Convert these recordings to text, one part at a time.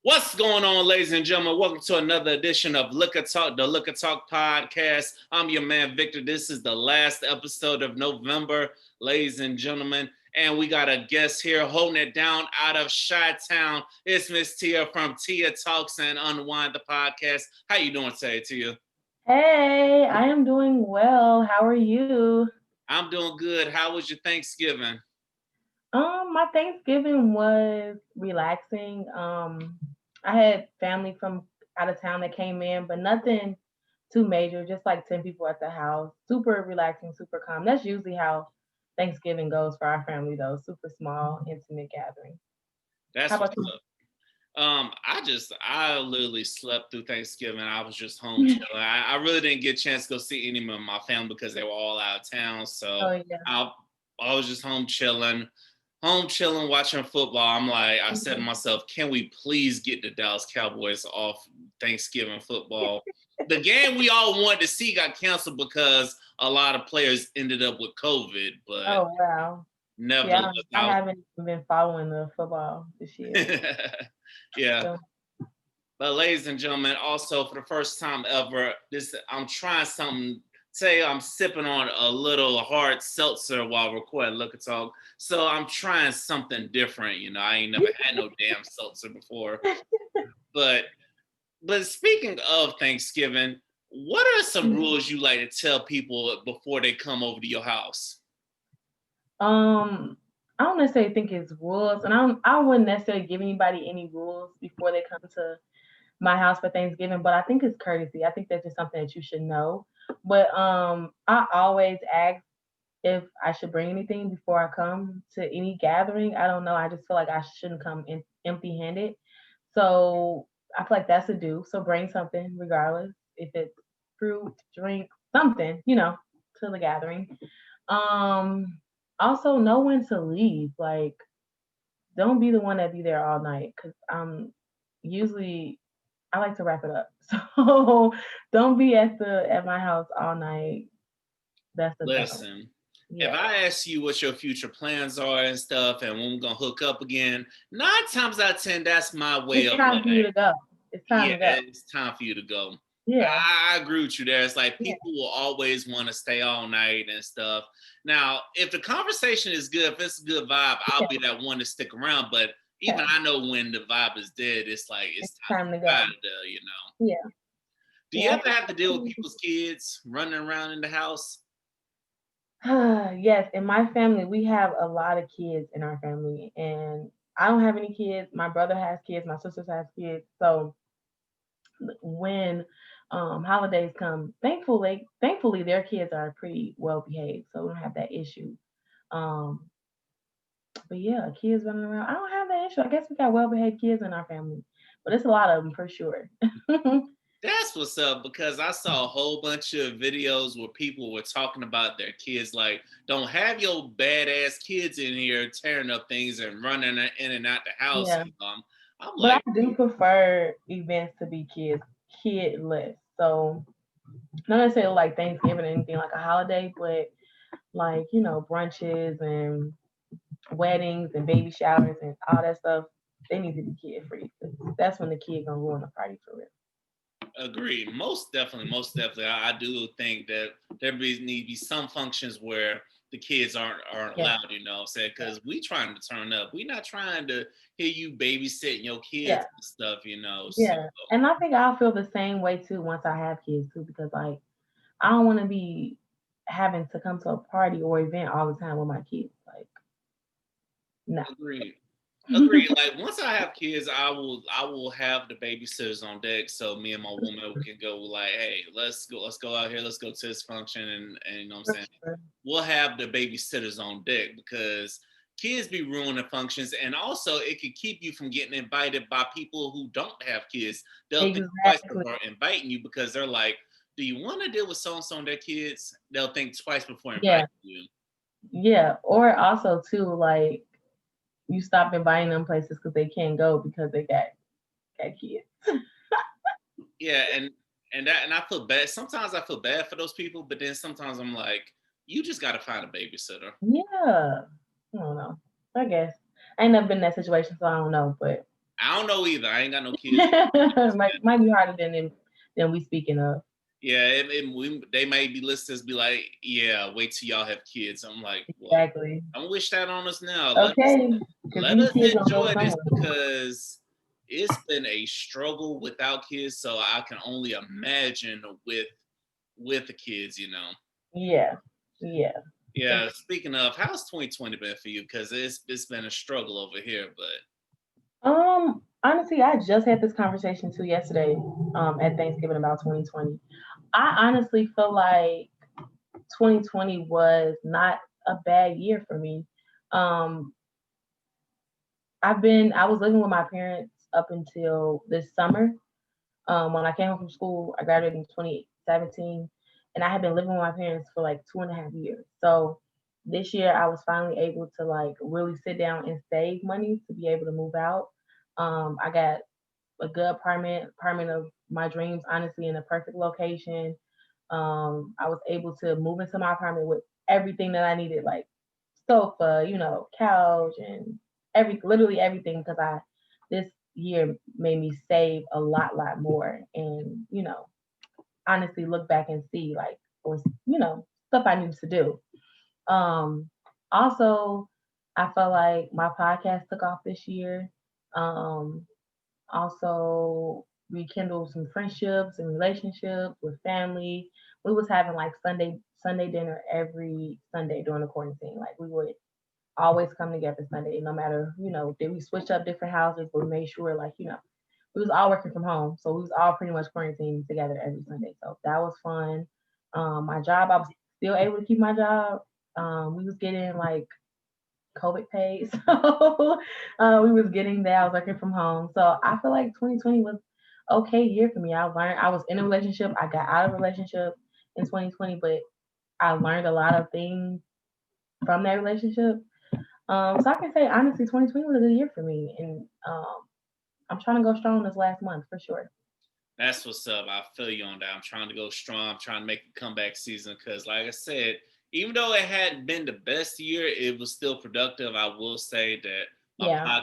What's going on, ladies and gentlemen? Welcome to another edition of Liquor Talk, the Liquor Talk podcast. I'm your man, Victor. This is the last episode of November, ladies and gentlemen. And we got a guest here holding it down out of Chi-Town. It's Miss Tia from Tia Talks and Unwind, the podcast. How you doing today, Tia? Hey, I am doing well. How are you? I'm doing good. How was your Thanksgiving? My Thanksgiving was relaxing. I had family from out of town that came in, but nothing too major, just like 10 people at the house. Super relaxing, super calm. That's usually how Thanksgiving goes for our family though. Super small, intimate gathering. How That's about what's you? up. I literally slept through Thanksgiving. I was just home chilling. I really didn't get a chance to go see any of my family because they were all out of town. So Oh yeah. I, I was just home chilling, watching football. I said to Mhm. myself, can we please get the Dallas Cowboys off Thanksgiving football? The game we all wanted to see got canceled because a lot of players ended up with COVID, but Oh wow. Yeah, nevertheless, I haven't even been following the football this year. yeah. So But ladies and gentlemen, also for the first time ever, this I'm trying something. Say I'm sipping on a little hard seltzer while recording Look at Talk. So I'm trying something different. I ain't never had no damn seltzer before. But speaking of Thanksgiving, what are some rules you like to tell people before they come over to your house? Um, I don't necessarily think it's rules, and I wouldn't necessarily give anybody any rules before they come to my house for Thanksgiving, but I think it's courtesy. I think that's just something that you should know. But I always ask if I should bring anything before I come to any gathering. I don't know. I just feel like I shouldn't come empty-handed. So I feel like that's a do. So bring something regardless if it's fruit, drink, something, to the gathering. Um, Also know when to leave. Like, don't be the one that be there all night because usually I like to wrap it up. So don't be at my house all night. That's the thing. Listen, if Yeah, I ask you what your future plans are and stuff, and when we're gonna hook up again, 9 times out of 10, that's my way it's of time like, for you to go. It's time yeah, to go. it's time for you to go. Yeah, I agree with you there. It's like yeah, people will always want to stay all night and stuff. Now, if the conversation is good, if it's a good vibe, I'll yeah, be that one to stick around. But even yeah. I know when the vibe is dead, it's like It's it's time time to to get go. out of there. Yeah, Do you yeah. ever have to deal with people's kids running around in the house? Yes, in my family, we have a lot of kids in our family, and I don't have any kids. My brother has kids. My sisters has kids. So when holidays come, thankfully their kids are pretty well behaved, so we don't have that issue. Um, but yeah, kids running around, I don't have that issue. I guess we got well behaved kids in our family, but it's a lot of them for sure. That's what's up because I saw a whole bunch of videos where people were talking about their kids. Like, don't have your badass kids in here tearing up things and running in and out the house. Yeah, I'm but like, I do prefer events to be kidless. So not necessarily like Thanksgiving or anything like a holiday, but like brunches and weddings and baby showers and all that stuff. They need to be kid free. That's when the kid gonna ruin the party for real. agreed. Most definitely. I do think that need to be some functions where the kids aren't Yeah, allowed. What I'm saying yeah, because we trying to turn up. We not trying to hear you babysitting your kids yeah, and stuff. So yeah. And I think I'll feel the same way too once I have kids too, because like I don't want to be having to come to a party or event all the time with my kids. Like, no. agreed. Agreed. Like once I have kids, I will have the babysitters on deck so me and my woman can go like, hey, let's go out here, let's go to this function and you know what I'm For saying? sure. We'll have the babysitters on deck because kids be ruining functions and also it could keep you from getting invited by people who don't have kids. They'll think twice Exactly. before inviting you because they're like, do you want to deal with so and so and their kids? They'll think twice before Yeah, inviting you. yeah. Or also too, like you stop inviting them places because they can't go because they got kids. Yeah, and I feel bad. Sometimes I feel bad for those people, but then sometimes I'm like, you just got to find a babysitter. Yeah. I don't know. I guess I ain't never been in that situation, so I don't know. But I don't know either. I ain't got no kids. might be harder than we speaking of. Yeah, they may be listeners be like, yeah, wait till y'all have kids. I'm like, well, Exactly. don't wish that on us now. Okay, because Let these us kids gonna go enjoy this somewhere. because it's been a struggle without kids. So I can only imagine with the kids, you know. Yeah, yeah. Yeah. Speaking of, how's 2020 been for you? Because it's been a struggle over here, but Honestly, I just had this conversation too yesterday, at Thanksgiving about 2020. I honestly feel like 2020 was not a bad year for me. Um, I was living with my parents up until this summer. When I came home from school, I graduated in 2017, and I had been living with my parents for like 2.5 years. So this year, I was finally able to like really sit down and save money to be able to move out. I got a good apartment of my dreams, honestly, in a perfect location. I was able to move into my apartment with everything that I needed, like sofa, couch, and literally everything, because I this year made me save a lot more, and honestly look back and see like was stuff I needed to do. Um, Also, I felt like my podcast took off this year. Um, Also rekindled some friendships and relationships with family. We was having like Sunday dinner every Sunday during the quarantine. Like we would always come together Sunday, no matter, did we switch up different houses, but we made sure like, we was all working from home. So we was all pretty much quarantined together every Sunday. So that was fun. My job, I was still able to keep my job. We was getting like COVID paid. So we was getting that. I was working from home. So I feel like 2020 was okay year for me. I learned, I was in a relationship. I got out of a relationship in 2020, but I learned a lot of things from that relationship. So I can say honestly, 2020 was a good year for me, and I'm trying to go strong this last month for sure. that's what's up. I feel you on that. I'm trying to go strong. I'm trying to make a comeback season because, like I said, even though it hadn't been the best year, it was still productive. I will say that Yeah.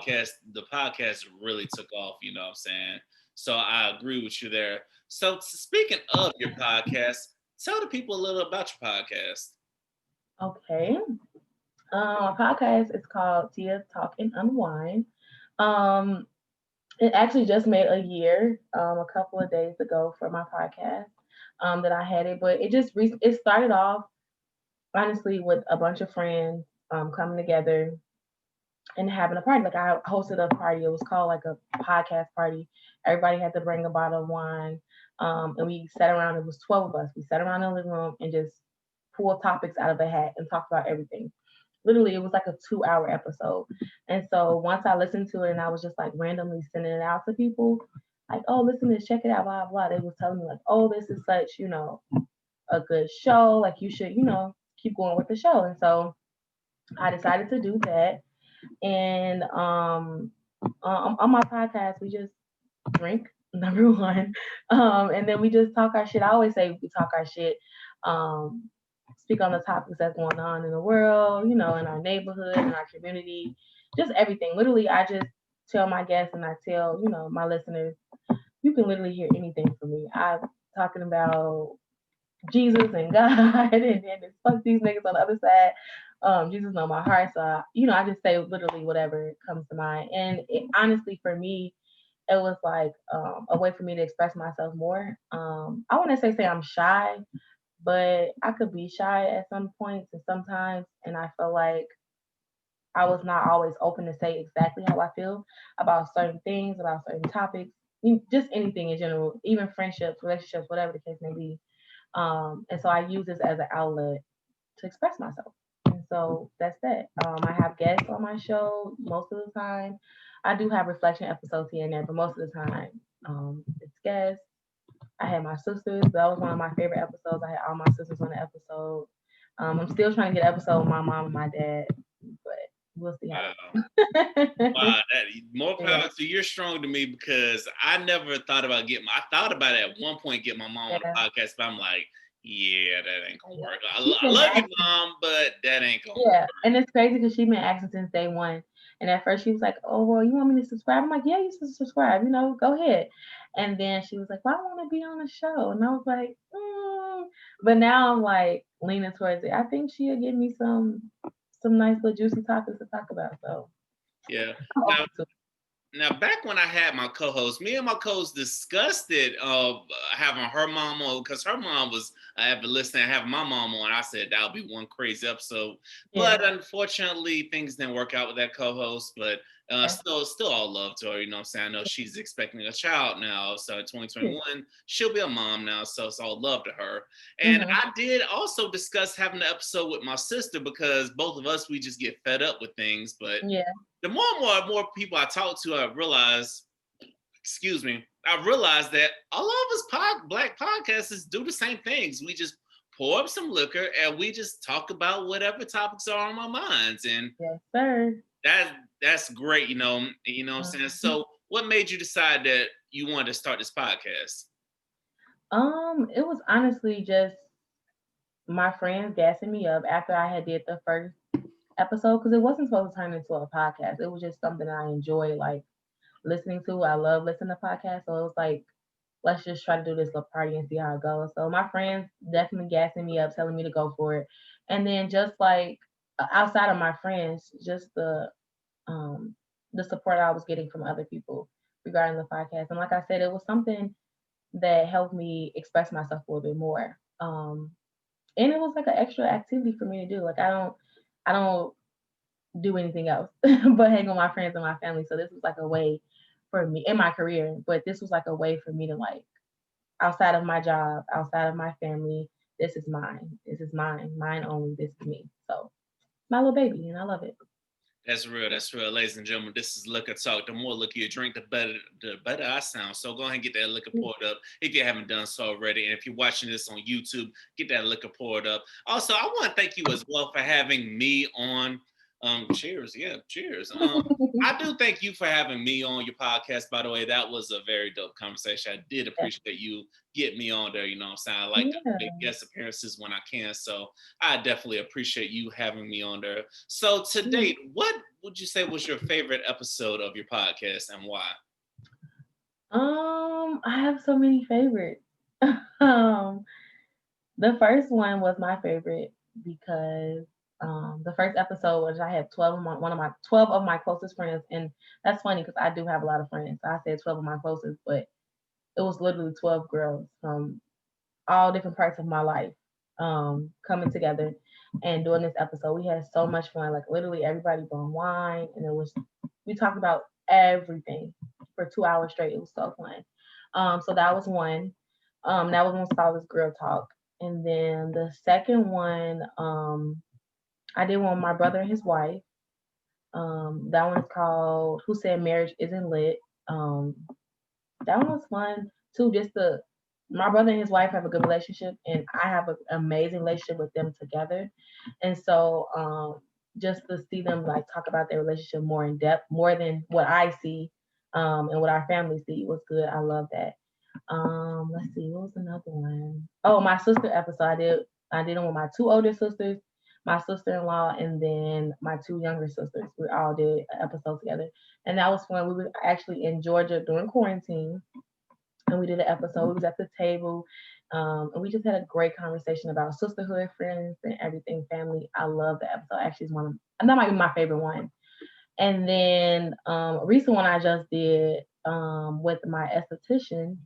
the podcast really took off. You know what I'm saying? So I agree with you there. So speaking of your podcast, tell the people a little about your podcast. Okay. My podcast is called Tia Talk and Unwind. Um, it actually just made a year, a couple of days ago for my podcast, that I had it, but it started off honestly with a bunch of friends coming together and having a party. Like I hosted a party. It was called like a podcast party. Everybody had to bring a bottle of wine, and we sat around. It was 12 of us. We sat around in the living room and just pulled topics out of a hat and talked about everything. Literally, it was like a 2-hour episode. And so once I listened to it, and I was just like randomly sending it out to people, like, oh, listen to this, check it out, blah blah. They was telling me like, oh, this is such a good show. Like you should keep going with the show. And so I decided to do that. And on my podcast, we just drink, number one. And then we just talk our shit. I always say we talk our shit, um, speak on the topics that's going on in the world, in our neighborhood, in our community, just everything. Literally, I just tell my guests and I tell, my listeners, you can literally hear anything from me. I'm talking about Jesus and God, and then fuck these niggas on the other side. Jesus know my heart, so I just say literally whatever comes to mind. And honestly, for me, it was like a way for me to express myself more. I want to say I'm shy, but I could be shy at some points and sometimes, and I feel like I was not always open to say exactly how I feel about certain things, about certain topics, just anything in general, even friendships, relationships, whatever the case may be. And so I use this as an outlet to express myself. And so that's that. I have guests on my show most of the time. I do have reflection episodes here and there, but most of the time, it's guests. I had my sisters. That was one of my favorite episodes. I had all my sisters on the episode. I'm still trying to get an episode with my mom and my dad, but we'll see how Wow. it goes. Wow, more Yeah. power to you're strong to me because I never thought about I thought about it at one point, get my mom on the Yeah. podcast, but I'm like, yeah, that ain't gonna work. She's I been love you, asking. mom, but that ain't gonna Yeah, work. and it's crazy because she's been asking since day one. And at first she was like, "Oh, well, you want me to subscribe?" I'm like, "Yeah, you should subscribe. Go ahead." And then she was like, "Well, I want to be on the show," and I was like, But now I'm like leaning towards it. I think she'll give me some nice little juicy topics to talk about. So Yeah. I'm Now, open to back when I had my co-host, me and my co-host discussed it of having her mom on because her mom was avid listener. Having my mom on, I said that would be one crazy episode. it. Yeah. But unfortunately, things didn't work out with that co-host. But Okay. still all love to her. You know what I'm saying? I know she's expecting a child now. So in Yeah. 2021, she'll be a mom now. So it's all love to her. And Mhm. I did also discuss having an episode with my sister because both of us, we just get fed up with things. But Yeah. the more people I talk to, I realize, excuse me, I realize that a lot of us black podcasters do the same things. We just pour up some liquor and we just talk about whatever topics are on our minds, and Yes, sir. that's great. You know what I'm saying. Mhm. So, what made you decide that you wanted to start this podcast? It was honestly just my friends gassing me up after I had did the first episode because it wasn't supposed to turn into a podcast. It was just something I enjoy like listening to. I love listening to podcasts, so it was like let's just try to do this little party and see how it goes. So my friends definitely gassing me up, telling me to go for it, and then just like outside of my friends, just um the support I was getting from other people regarding the podcast. And like I said, it was something that helped me express myself a little bit more. And it was like an extra activity for me to do. Like I don't do anything else but hang with my friends and my family. So this was like a way for me in my career, but this was like a way for me to like outside of my job, outside of my family, this is mine. This is mine. Mine only. This is me. So my little baby, and I love it. That's real. That's real, ladies and gentlemen. This is Liquor Talk. The more liquor you drink, the better I sound. So go ahead and get that liquor poured up if you haven't done so already. And if you're watching this on YouTube, get that liquor poured up. Also, I want to thank you as well for having me on. Cheers, yeah, cheers. I do thank you for having me on your podcast. By the way, that was a very dope conversation. I did appreciate you get me on there. You know what I'm saying? I like to make Yeah. guest appearances when I can. So I definitely appreciate you having me on there. So to Yeah. date, what would you say was your favorite episode of your podcast and why? I have so many favorites. um, the first one was my favorite because the first episode was I had 12 of my closest friends, and that's funny because I do have a lot of friends. I said 12 of my closest, but it was literally 12 girls from all different parts of my life coming together and doing this episode. We had so much fun. Like literally everybody brought wine, and we talked about everything for 2 hours straight. It was so fun. So that was one. That was called this girl talk. And then the second one, I did one with my brother and his wife. That one's called "Who Said Marriage Isn't Lit." Um, that one was fun too. Just the My brother and his wife have a good relationship, and I have an amazing relationship with them together. And so, just to see them like talk about their relationship more in depth, more than what I see, and what our family see was good. I love that. Let's see, what was another one? Oh, my sister episode. I did it with my two older sisters, my sister-in-law, and then my two younger sisters. We all did an episode together, and that was fun. We were actually in Georgia during quarantine, and we did an episode. We was at the table, and we just had a great conversation about sisterhood, friends, and everything, family. I love the episode. Actually, it's one of that might be my favorite one. And then a recent one I just did with my esthetician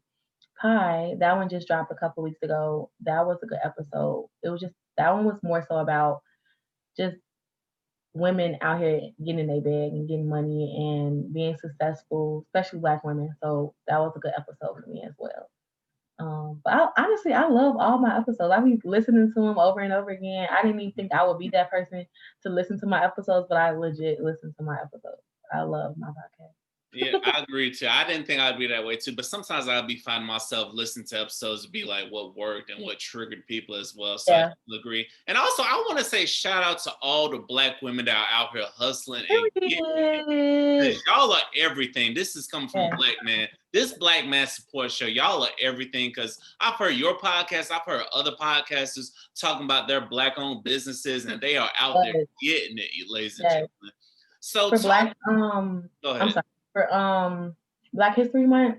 Pie. That one just dropped a couple weeks ago. That was a good episode. It was just that one was more so about just women out here getting in their bag and getting money and being successful, especially Black women. So that was a good episode for me as well. But honestly, I love all my episodes. I be listening to them over and over again. I didn't even think I would be that person to listen to my episodes, but I legit listen to my episodes. I love my podcast. Yeah, I agree too. I didn't think I'd be that way too, but sometimes I'd be finding myself listening to episodes to be like what worked and what triggered people as well. So I Yeah. definitely agree. And also, I want to say shout out to all the Black women that are out here hustling and getting it. Period. Because y'all are everything. This is coming from a Yeah. Black man. This Black man support show, y'all are everything. Because I've heard your podcast, I've heard other podcasters talking about their Black owned businesses, and they are out there Yes. getting it, ladies and Yes. gentlemen. So For talk. Black, Go I'm ahead. sorry, for Black History Month,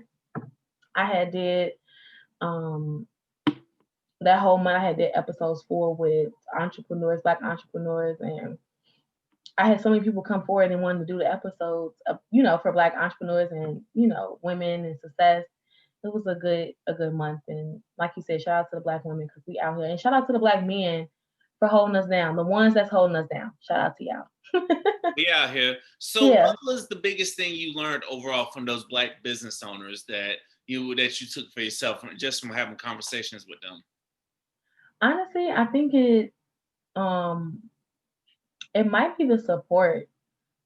I had did um that whole month. I had did episodes for with entrepreneurs, Black entrepreneurs, and I had so many people come forward and wanted to do the episodes, for Black entrepreneurs and women and success. It was a good month, and like you said, shout out to the Black women because we out here, and shout out to the Black men for holding us down. The ones that's holding us down. Shout out to y'all. We out here. So Yeah. what was the biggest thing you learned overall from those Black business owners that you took for yourself just from having conversations with them? Honestly, I think um it might be the support,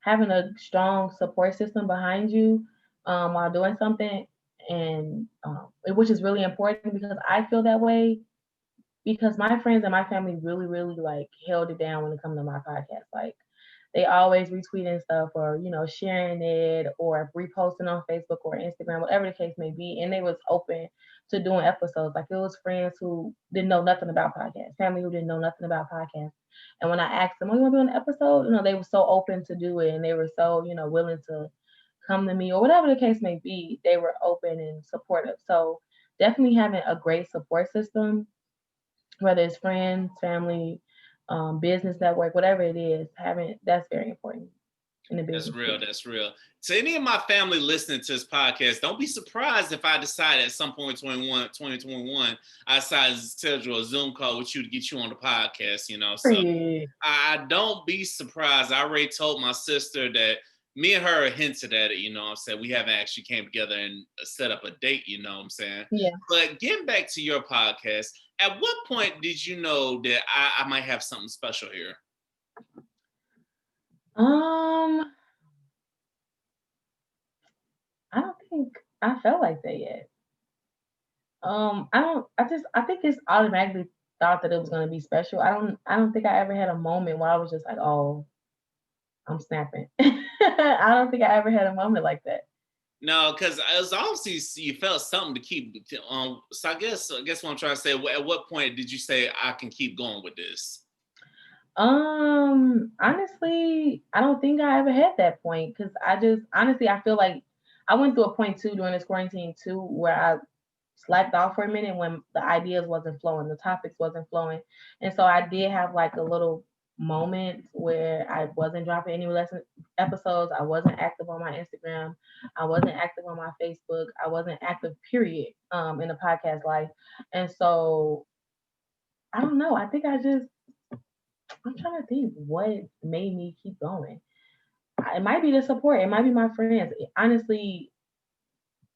having a strong support system behind you while doing something, and which is really important because I feel that way because my friends and my family really, really like held it down when it comes to my podcast. Like they always retweeting stuff or sharing it or reposting on Facebook or Instagram, whatever the case may be. And they was open to doing episodes. Like it was friends who didn't know nothing about podcasts, family who didn't know nothing about podcasts. And when I asked them, "Oh, you want to be on an episode?" They were so open to do it, and they were so willing to come to me or whatever the case may be. They were open and supportive. So definitely having a great support system, whether it's friends, family, business network, whatever it is, having that's very important in the That's business real. field. That's real. To any of my family listening to this podcast, don't be surprised if I decide at some point 2021, I decide to schedule a Zoom call with you to get you on the podcast. So Period. I don't be surprised. I already told my sister that me and her hinted at it, I'm saying? We haven't actually came together and set up a date, I'm saying? Yeah. But getting back to your podcast, at what point did you know that I might have something special here? Um, I don't think I felt like that yet. I don't. I think it's automatically thought that it was gonna be special. I don't think I ever had a moment where I was just like, oh, I'm snapping. I don't think I ever had a moment like that. No, because it was obviously you felt something to keep. So I guess what I'm trying to say. At what point did you say I can keep going with this? Honestly, I don't think I ever had that point because I just honestly I feel like I went through a point too during this quarantine too where I slacked off for a minute when the ideas wasn't flowing, the topics wasn't flowing, and so I did have like a little moment where I wasn't dropping any lesson episodes. I wasn't active on my Instagram. I wasn't active on my Facebook. I wasn't active, period, in the podcast life, and so I don't know. I think I'm trying to think what made me keep going. It might be the support. It might be my friends. Honestly,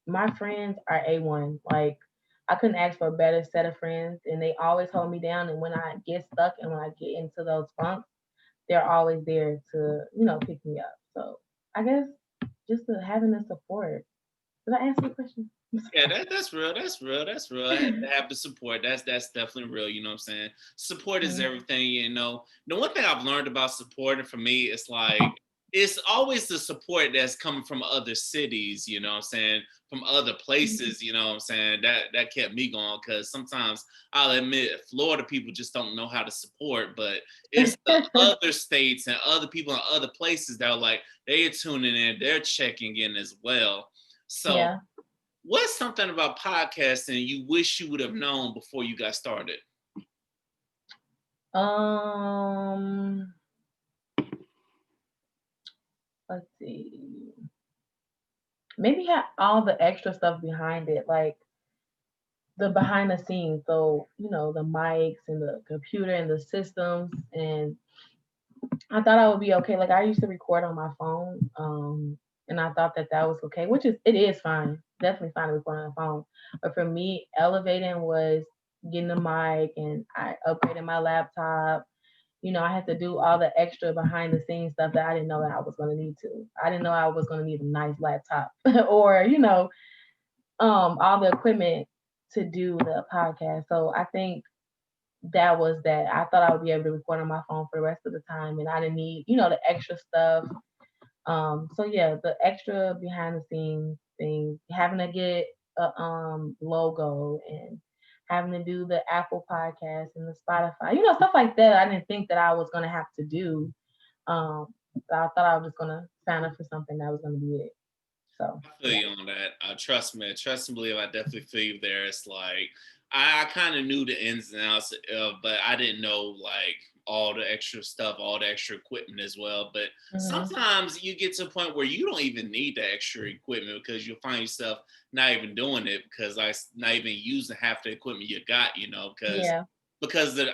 my friends are A1. Like, I couldn't ask for a better set of friends, and they always hold me down. And when I get stuck and when I get into those funks, they're always there to, pick me up. So I guess just having the support. Did I answer the question? Yeah, that's real. That's real. That's real. I had to have the support. That's definitely real. You know what I'm saying? Support is Mhm. everything. The one thing I've learned about support, and for me, it's like it's always the support that's coming from other cities. You know what I'm saying? From other places. You know what I'm saying? That kept me going because sometimes I'll admit Florida people just don't know how to support, but it's the other states and other people in other places that are like they're tuning in, they're checking in as well. So Yeah. what's something about podcasting you wish you would have known before you got started? Um, let's see. Maybe have all the extra stuff behind it, like the behind the scenes. So, the mics and the computer and the systems. And I thought I would be okay. Like I used to record on my phone. And I thought that was okay, which it is fine. Definitely fine to record on the phone. But for me, elevating was getting the mic and I upgraded my laptop. I had to do all the extra behind the scenes stuff that I didn't know that I was going to need to. I didn't know I was going to need a nice laptop or, all the equipment to do the podcast. So I think that was that. I thought I would be able to record on my phone for the rest of the time, and I didn't need, the extra stuff. So yeah, the extra behind the scenes things, having to get a logo and having to do the Apple podcast and the Spotify, stuff like that. I didn't think that I was gonna have to do. Um, So I thought I was just gonna sign up for something that was gonna be it. So I feel yeah. you on that. Trust and believe. I definitely feel you there. It's like I kind of knew the ins and outs, but I didn't know like all the extra stuff, all the extra equipment as well. But Hmm. sometimes you get to a point where you don't even need the extra equipment because you'll find yourself not even doing it because like not even using half the equipment you got. Yeah.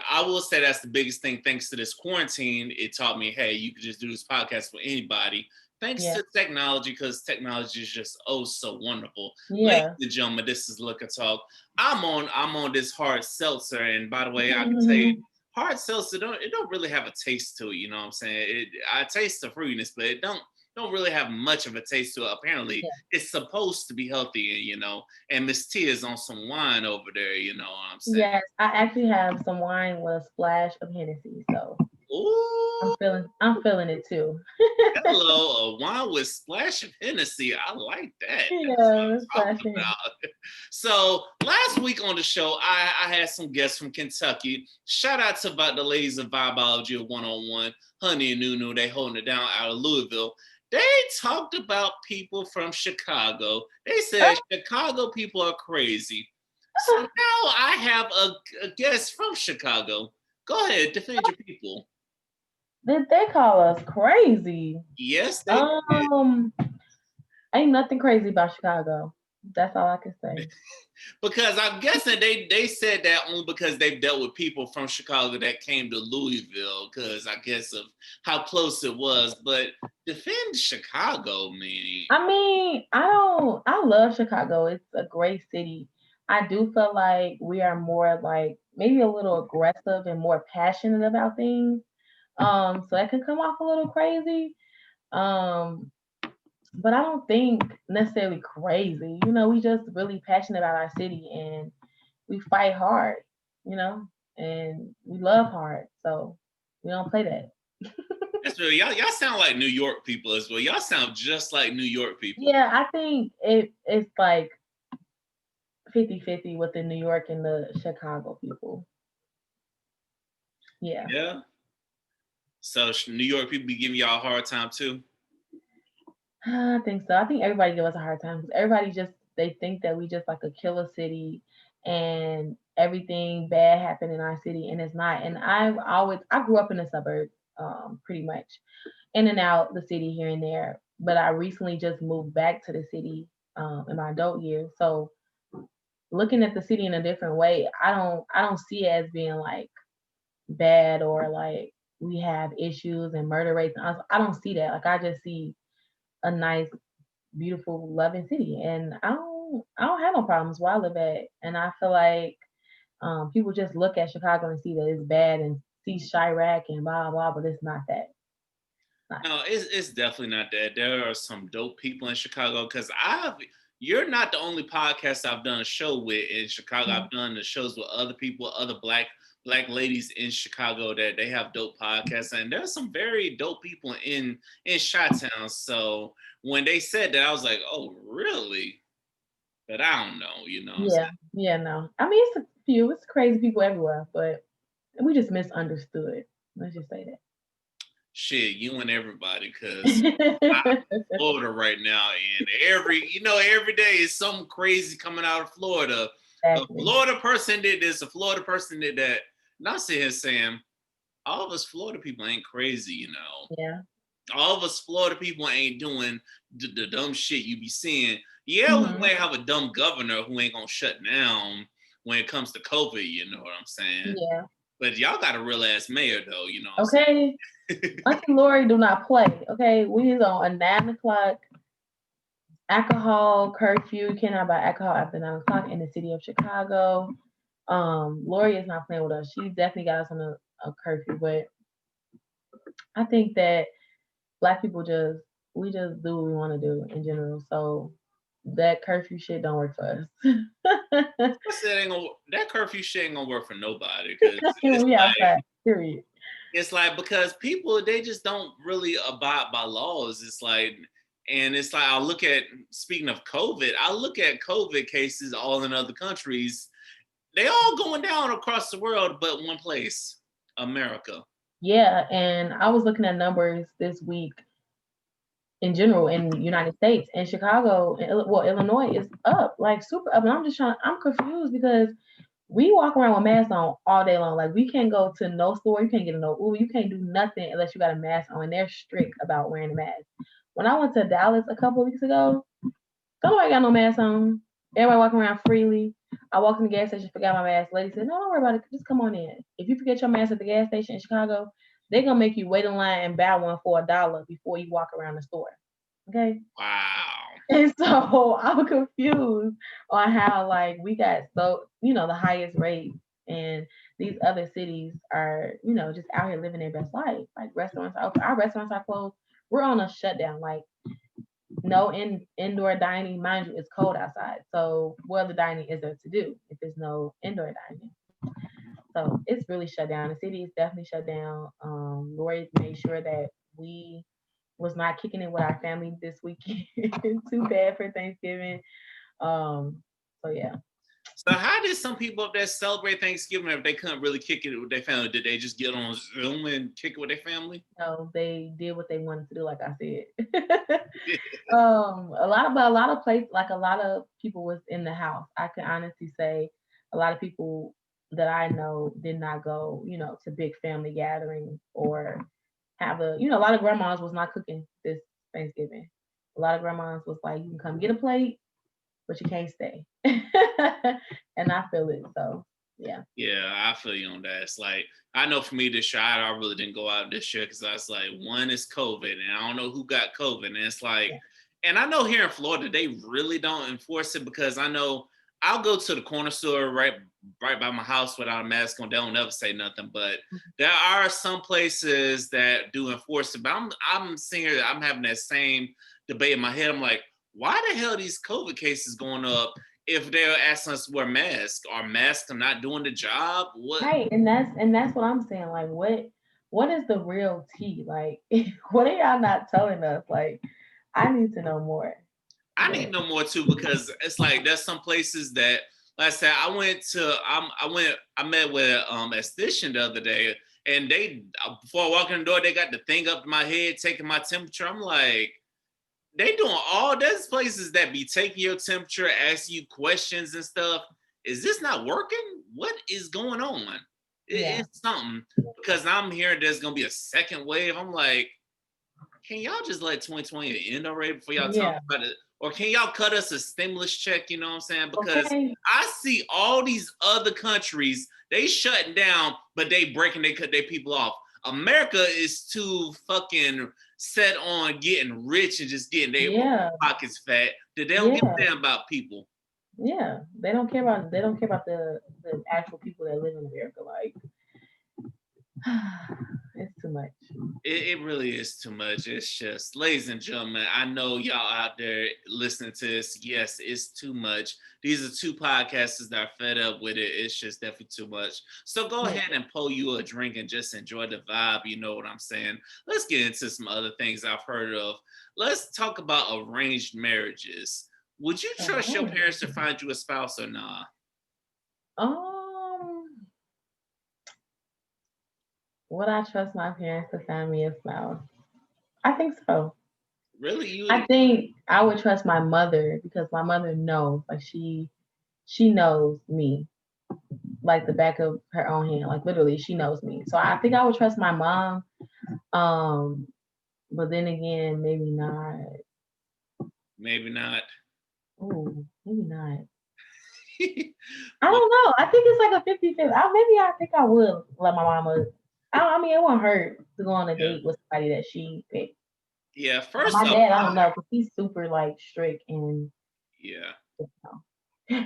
I will say that's the biggest thing. Thanks to this quarantine, it taught me, hey, you can just do this podcast with anybody thanks Yeah. to technology, because technology is just oh so wonderful. Ladies Yeah. and gentlemen, this is Liquor Talk. I'm on this hard seltzer, and by the way, I can tell you, hard seltzer don't really have a taste to it. You know what I'm saying? I taste the fruitiness, but it don't really have much of a taste to it. Apparently, Yeah. it's supposed to be healthy, and and Miss T is on some wine over there. You know what I'm saying? Yes, I actually have some wine with a splash of Hennessy, so Ooh. I'm feeling it too. Hello, a wine with splash of Hennessy. I like that. That's what Yeah, I'm splash of talking Hennessy. about. So last week on the show, I had some guests from Kentucky. Shout out to about the ladies of Vibology of One on One, Honey and Nunu. They holding it down out of Louisville. They talked about people from Chicago. They said Chicago people are crazy. So now I have a guest from Chicago. Go ahead, defend your people. Did they call us crazy? Yes, they did. Um, Ain't nothing crazy about Chicago. That's all I can say. Because I'm guessing they said that only because they've dealt with people from Chicago that came to Louisville, because I guess of how close it was. But defend Chicago, man. I mean, I love Chicago. It's a great city. I do feel like we are more like maybe a little aggressive and more passionate about things. So that can come off a little crazy. Um, but I don't think necessarily crazy. We just really passionate about our city and we fight hard, and we love hard. So we don't play that. That's really y'all sound like New York people as well. Y'all sound just like New York people. Yeah, I think it's like 50-50 with the New York and the Chicago people. Yeah. Yeah. So New York people be giving y'all a hard time too. I think so. I think everybody give us a hard time because everybody just they think that we just like a killer city and everything bad happened in our city and it's not. And I grew up in the suburbs, pretty much in and out the city here and there. But I recently just moved back to the city in my adult years. So looking at the city in a different way, I don't see it as being like bad or like we have issues and murder rates. I don't see that. Like I just see a nice, beautiful, loving city, and I don't have no problems where I live at. And I feel like people just look at Chicago and see that it's bad and see Chirac and blah blah, but it's not that. Not No, it's definitely not that. There are some dope people in Chicago because you're not the only podcast I've done a show with in Chicago. that. I've done the shows with other people, other black ladies in Chicago that they have dope podcasts, and there's some very dope people in Chi-Town. So when they said that, I was like, oh, really? But I don't know, you know what I'm Yeah, saying? yeah, no. I mean, it's a few. It's crazy people everywhere, but we just misunderstood. Let's just say Shit, you and everybody, because I'm that. in Florida right now, and every day is something crazy coming out of Florida. A Exactly. Florida person did this, a Florida person did that. Not sit here saying all of us Florida people ain't crazy. Yeah. All of us Florida people ain't doing the dumb shit you be seeing. Yeah, we Hmm. might have a dumb governor who ain't gonna shut down when it comes to COVID, you know what I'm saying? Yeah. But y'all got a real ass mayor though, you know what Okay. I'm saying? Auntie Lori do not play. Okay, we is on a 9 o'clock alcohol curfew. You cannot buy alcohol after 9 o'clock in the city of Chicago. Lori is not playing with us. She definitely got us on a curfew, but I think that black people we just do what we want to do in general. So that curfew shit don't work for us. That curfew shit ain't gonna work for nobody because We outside. Period. it's like because people they just don't really abide by laws. It's like I look at speaking of COVID, I look at COVID cases all in other countries. They all going down across the world, but one place, America. Yeah, and I was looking at numbers this week in general in the United States, and Chicago, well, Illinois is up, like super up. And I'm confused because we walk around with masks on all day long. Like we can't go to no store, you can't get no Uber, you can't do nothing unless you got a mask on. And they're strict about wearing a mask. When I went to Dallas a couple of weeks ago, nobody got no mask on. Everybody walking around freely. I walked in the gas station, forgot my mask. Lady said, "No, don't worry about it. Just come on in. If you forget your mask at the gas station in Chicago, they're gonna make you wait in line and buy one for $1 before you walk around the store." Okay. Wow. And so I'm confused on how like we got the highest rate, and these other cities are, just out here living their best life. Like restaurants are open. Our restaurants are closed. We're on a shutdown. Like no indoor dining. Mind you, it's cold outside. So what other dining is there to do if there's no indoor dining? So it's really shut down. The city is definitely shut down. Lori made sure that we was not kicking it with our family this weekend. Too bad for Thanksgiving. So yeah. So how did some people up there celebrate Thanksgiving if they couldn't really kick it with their family? Did they just get on Zoom and kick it with their family? No, they did what they wanted to do, like I said. A lot of places, like a lot of people was in the house. I can honestly say a lot of people that I know did not go, to big family gatherings or have a lot of grandmas was not cooking this Thanksgiving. A lot of grandmas was like, you can come get a plate, but you can't stay. And I feel it. So yeah. Yeah, I feel you on that. It's like I know for me this year, I really didn't go out this year because I was like, one is COVID, and I don't know who got COVID, and it's like, Yeah. and I know here in Florida they really don't enforce it because I know I'll go to the corner store right by my house without a mask on. They don't never say nothing, but there are some places that do enforce it. But I'm seeing I'm having that same debate in my head. I'm like, why the hell are these COVID cases going up? If they're asking us to wear masks, are masks not doing the job? What? Right. And that's what I'm saying. Like what is the real tea? Like what are y'all not telling us? Like I need to know more. I need But no more too because it's like there's some places that, like I said, I met with esthetician the other day, and they before I walk in the door, they got the thing up to my head taking my temperature. I'm like, they doing all there's places that be taking your temperature, asking you questions and stuff. Is this not working? What is going on? yeah. It's something because I'm hearing there's gonna be a second wave. I'm like, can y'all just let 2020 end already before y'all talk Yeah. about it? Or can y'all cut us a stimulus check? You know what I'm saying? Because Okay. I see all these other countries, they shutting down, but they breaking they cut their people off. America is too fucking set on getting rich and just getting their Yeah. pockets fat that they don't give Yeah. a damn about people. Yeah. They don't care about the actual people that live in America. Like it's too much. It really is too much. It's just, ladies and gentlemen, I know y'all out there listening to this. Yes, it's too much. These are two podcasters that are fed up with it. It's just definitely too much. So go Yeah. ahead and pull you a drink and just enjoy the vibe. You know what I'm saying? Let's get into some other things I've heard of. Let's talk about arranged marriages. Would you trust your Okay. parents to find you a spouse or not? Um would I trust my parents to find me a spouse? I think so. Really? I You think I would trust my mother because my mother knows, like she knows me like the back of her own hand, like literally she knows me. So I think I would trust my mom. Um, but then again, maybe not. maybe not. Ooh, maybe not. I don't know. I think it's like a 50-50. Maybe I think I would let my mama. I mean, it won't hurt to go on a Yeah. date with somebody that she picked. Yeah. Now, First my off, dad, I don't know, because he's super like strict and yeah. you know.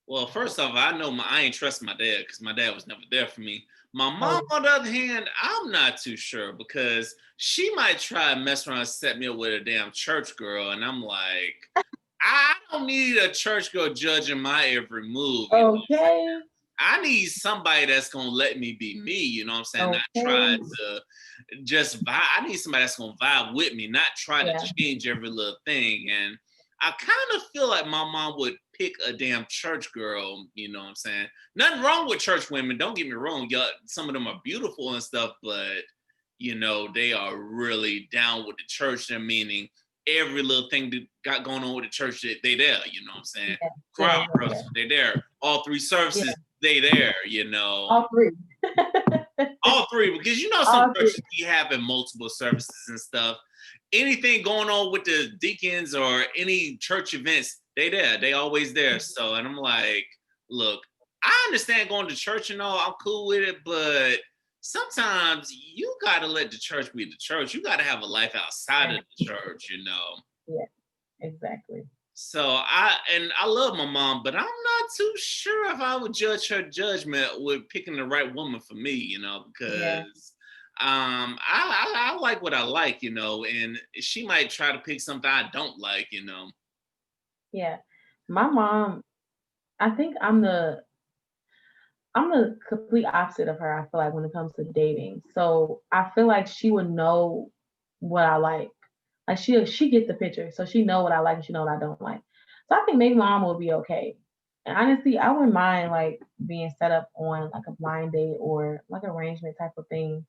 Well, first off, I ain't trust my dad because my dad was never there for me. My mom, Oh, on the other hand, I'm not too sure because she might try and mess around and set me up with a damn church girl, and I'm like, I don't need a church girl judging my every move. You know, okay, I need somebody that's gonna let me be me. You know what I'm saying? Not try okay, to just vibe. I need somebody that's gonna vibe with me, not try to yeah, change every little thing. And I kind of feel like my mom would pick a damn church girl, you know what I'm saying? Nothing wrong with church women, don't get me wrong. Y'all, some of them are beautiful and stuff, but they are really down with the church. They're meaning every little thing that got going on with the church, they there, you know what I'm saying? Yeah, Crowd yeah, yeah, services, they there. All three yeah. services, they there, All three. all three, because some All three. churches be having multiple services and stuff. Anything going on with the deacons or any church events, they there. They always there. So, and I'm like, look, I understand going to church and all. I'm cool with it, but sometimes you gotta let the church be the church. You gotta have a life outside Yeah, of the church. yeah, exactly. So I love my mom, but I'm not too sure if I would judge her judgment with picking the right woman for me, Yeah, because I like what I like, and she might try to pick something I don't like. yeah. My mom, I think I'm the complete opposite of her, I feel like, when it comes to dating. So I feel like she would know what I like. Like she gets the picture. So she know what I like and she know what I don't like. So I think maybe mom will be okay. And honestly, I wouldn't mind like being set up on like a blind date or like arrangement type of thing.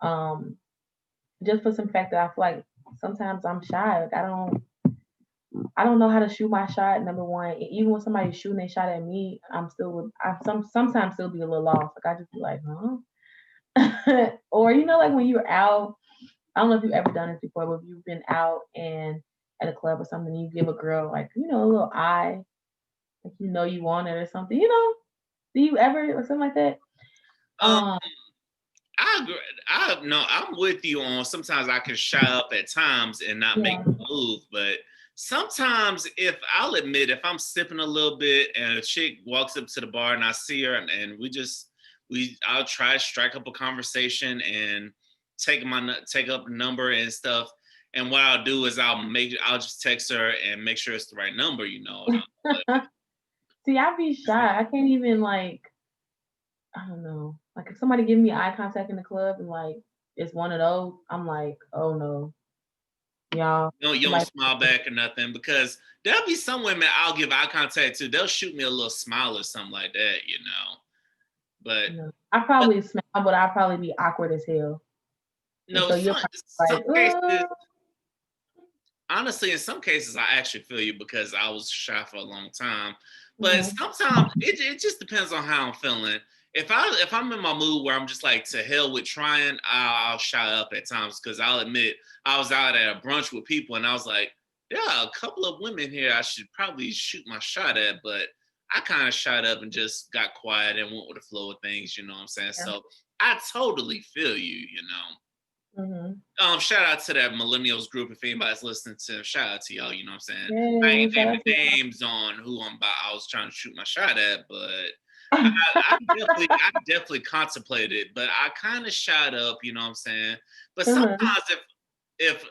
Um, just for some fact that I feel like sometimes I'm shy. Like I don't know how to shoot my shot. Number one, even when somebody's shooting a shot at me, sometimes still be a little lost. Like I just be like, huh? Or like when you're out. I don't know if you've ever done this before, but if you've been out and at a club or something, you give a girl like a little eye, like you want it or something. Do you ever or something like that? Um, Um, I agree. No, I'm with you on sometimes I can shy up at times and not make yeah, the move, but sometimes if I'll admit if I'm sipping a little bit and a chick walks up to the bar and I see her and I'll try to strike up a conversation and take up the number and stuff. And what I'll do is I'll just text her and make sure it's the right number. And see, I be shy. I can't even like I don't know. Like if somebody give me eye contact in the club and like it's one of those, I'm like, oh no, y'all. you don't Somebody, smile back or nothing because there'll be some women I'll give eye contact to. They'll shoot me a little smile or something like that. But I but probably smile, but I'll probably be awkward as hell. And no, so you're some probably like, cases, honestly, in some cases, I actually feel you because I was shy for a long time. But mhm, sometimes it just depends on how I'm feeling. If I'm in my mood where I'm just like to hell with trying, I'll shy up at times because I'll admit I was out at a brunch with people and I was like, there are a couple of women here I should probably shoot my shot at, but I kind of shot up and just got quiet and went with the flow of things. You know what I'm saying? yeah, So I totally feel you. mhm. Shout out to that millennials group. If anybody's listening to them, shout out to y'all. You know what I'm saying? I Yay, ain't shout naming out to names on who I was trying to shoot my shot at, but I, y'all. I definitely contemplated, but I kind of shot up. You know what I'm saying? But Uh-huh.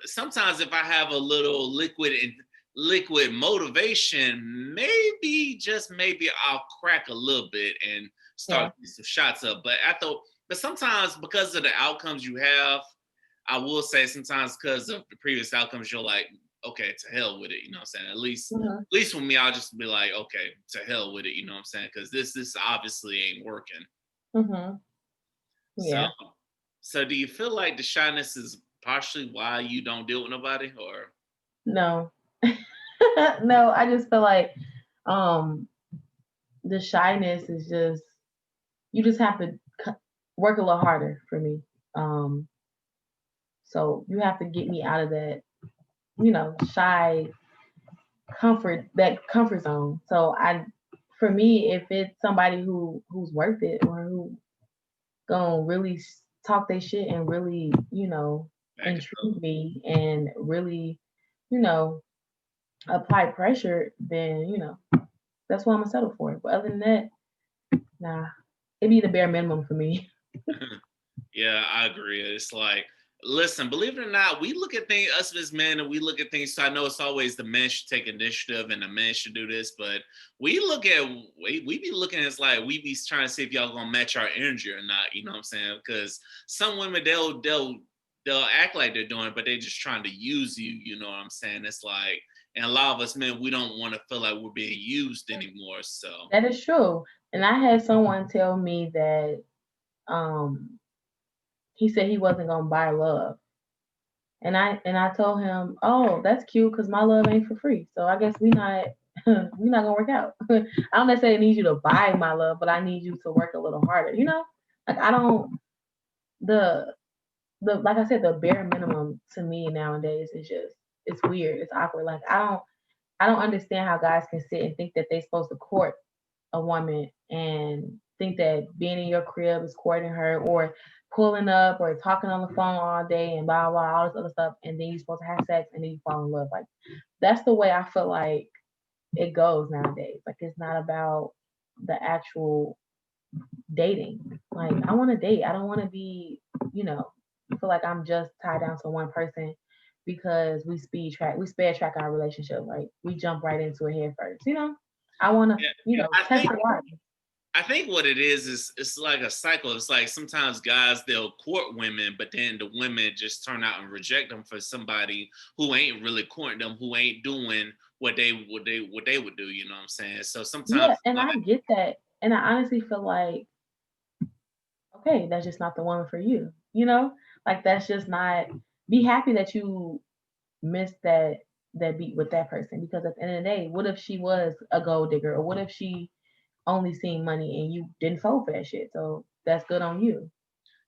sometimes if I have a little liquid motivation, maybe just maybe I'll crack a little bit and start Yeah. getting some shots up. But sometimes because of the outcomes you have. I will say sometimes because of the previous outcomes, you're like, okay, to hell with it. You know what I'm saying? At least, Mhm. at least with me, I'll just be like, okay, to hell with it. You know what I'm saying? Because this obviously ain't working. Mhm. So, Yeah. so do you feel like the shyness is partially why you don't deal with nobody, or No. No, I just feel like um the shyness is just you just have to work a little harder for me. Um so you have to get me out of that shy comfort zone. So for me, if it's somebody who's worth it or who gonna really talk their shit and really, back it up? intrigue me and really, you know, apply pressure, then, that's what I'm gonna settle for. But other than that, nah, it'd be the bare minimum for me. Yeah, I agree. It's like, listen, believe it or not, we look at things, us as men, and we look at things. So I know it's always the men should take initiative and the men should do this, but we be looking as like we be trying to see if y'all gonna match our energy or not. You know what I'm saying? Because some women they'll act like they're doing it, but they're just trying to use you. You know what I'm saying? It's like, and a lot of us men, we don't want to feel like we're being used anymore. So That is true. And I had someone tell me that um he said he wasn't gonna buy love. And I told him, "Oh, that's cute because my love ain't for free. So I guess we not gonna work out. I don't necessarily need you to buy my love, but I need you to work a little harder. You know, like I don't the like I said, the bare minimum to me nowadays is just it's weird. It's awkward. Like I don't understand how guys can sit and think that they're supposed to court a woman and think that being in your crib is courting her or pulling up or talking on the phone all day and blah blah all this other stuff and then you're supposed to have sex and then you fall in love. Like that's the way I feel like it goes nowadays. Like it's not about the actual dating. Like I want to date. I don't want to be, you know, feel like I'm just tied down to one person because we spare track our relationship. Like we jump right into it head first. You know, I want to, yeah, I test think the water. I think what it is it's like a cycle. It's like sometimes guys they'll court women, but then the women just turn out and reject them for somebody who ain't really courting them, who ain't doing what they would do. You know what I'm saying? So sometimes Yeah, it's and I like, get that. And I honestly feel like, okay, that's just not the woman for you. You know, like that's just not. Be happy that you missed that beat with that person because at the end of the day, what if she was a gold digger or what if she only seen money and you didn't fold for that shit? So that's good on you.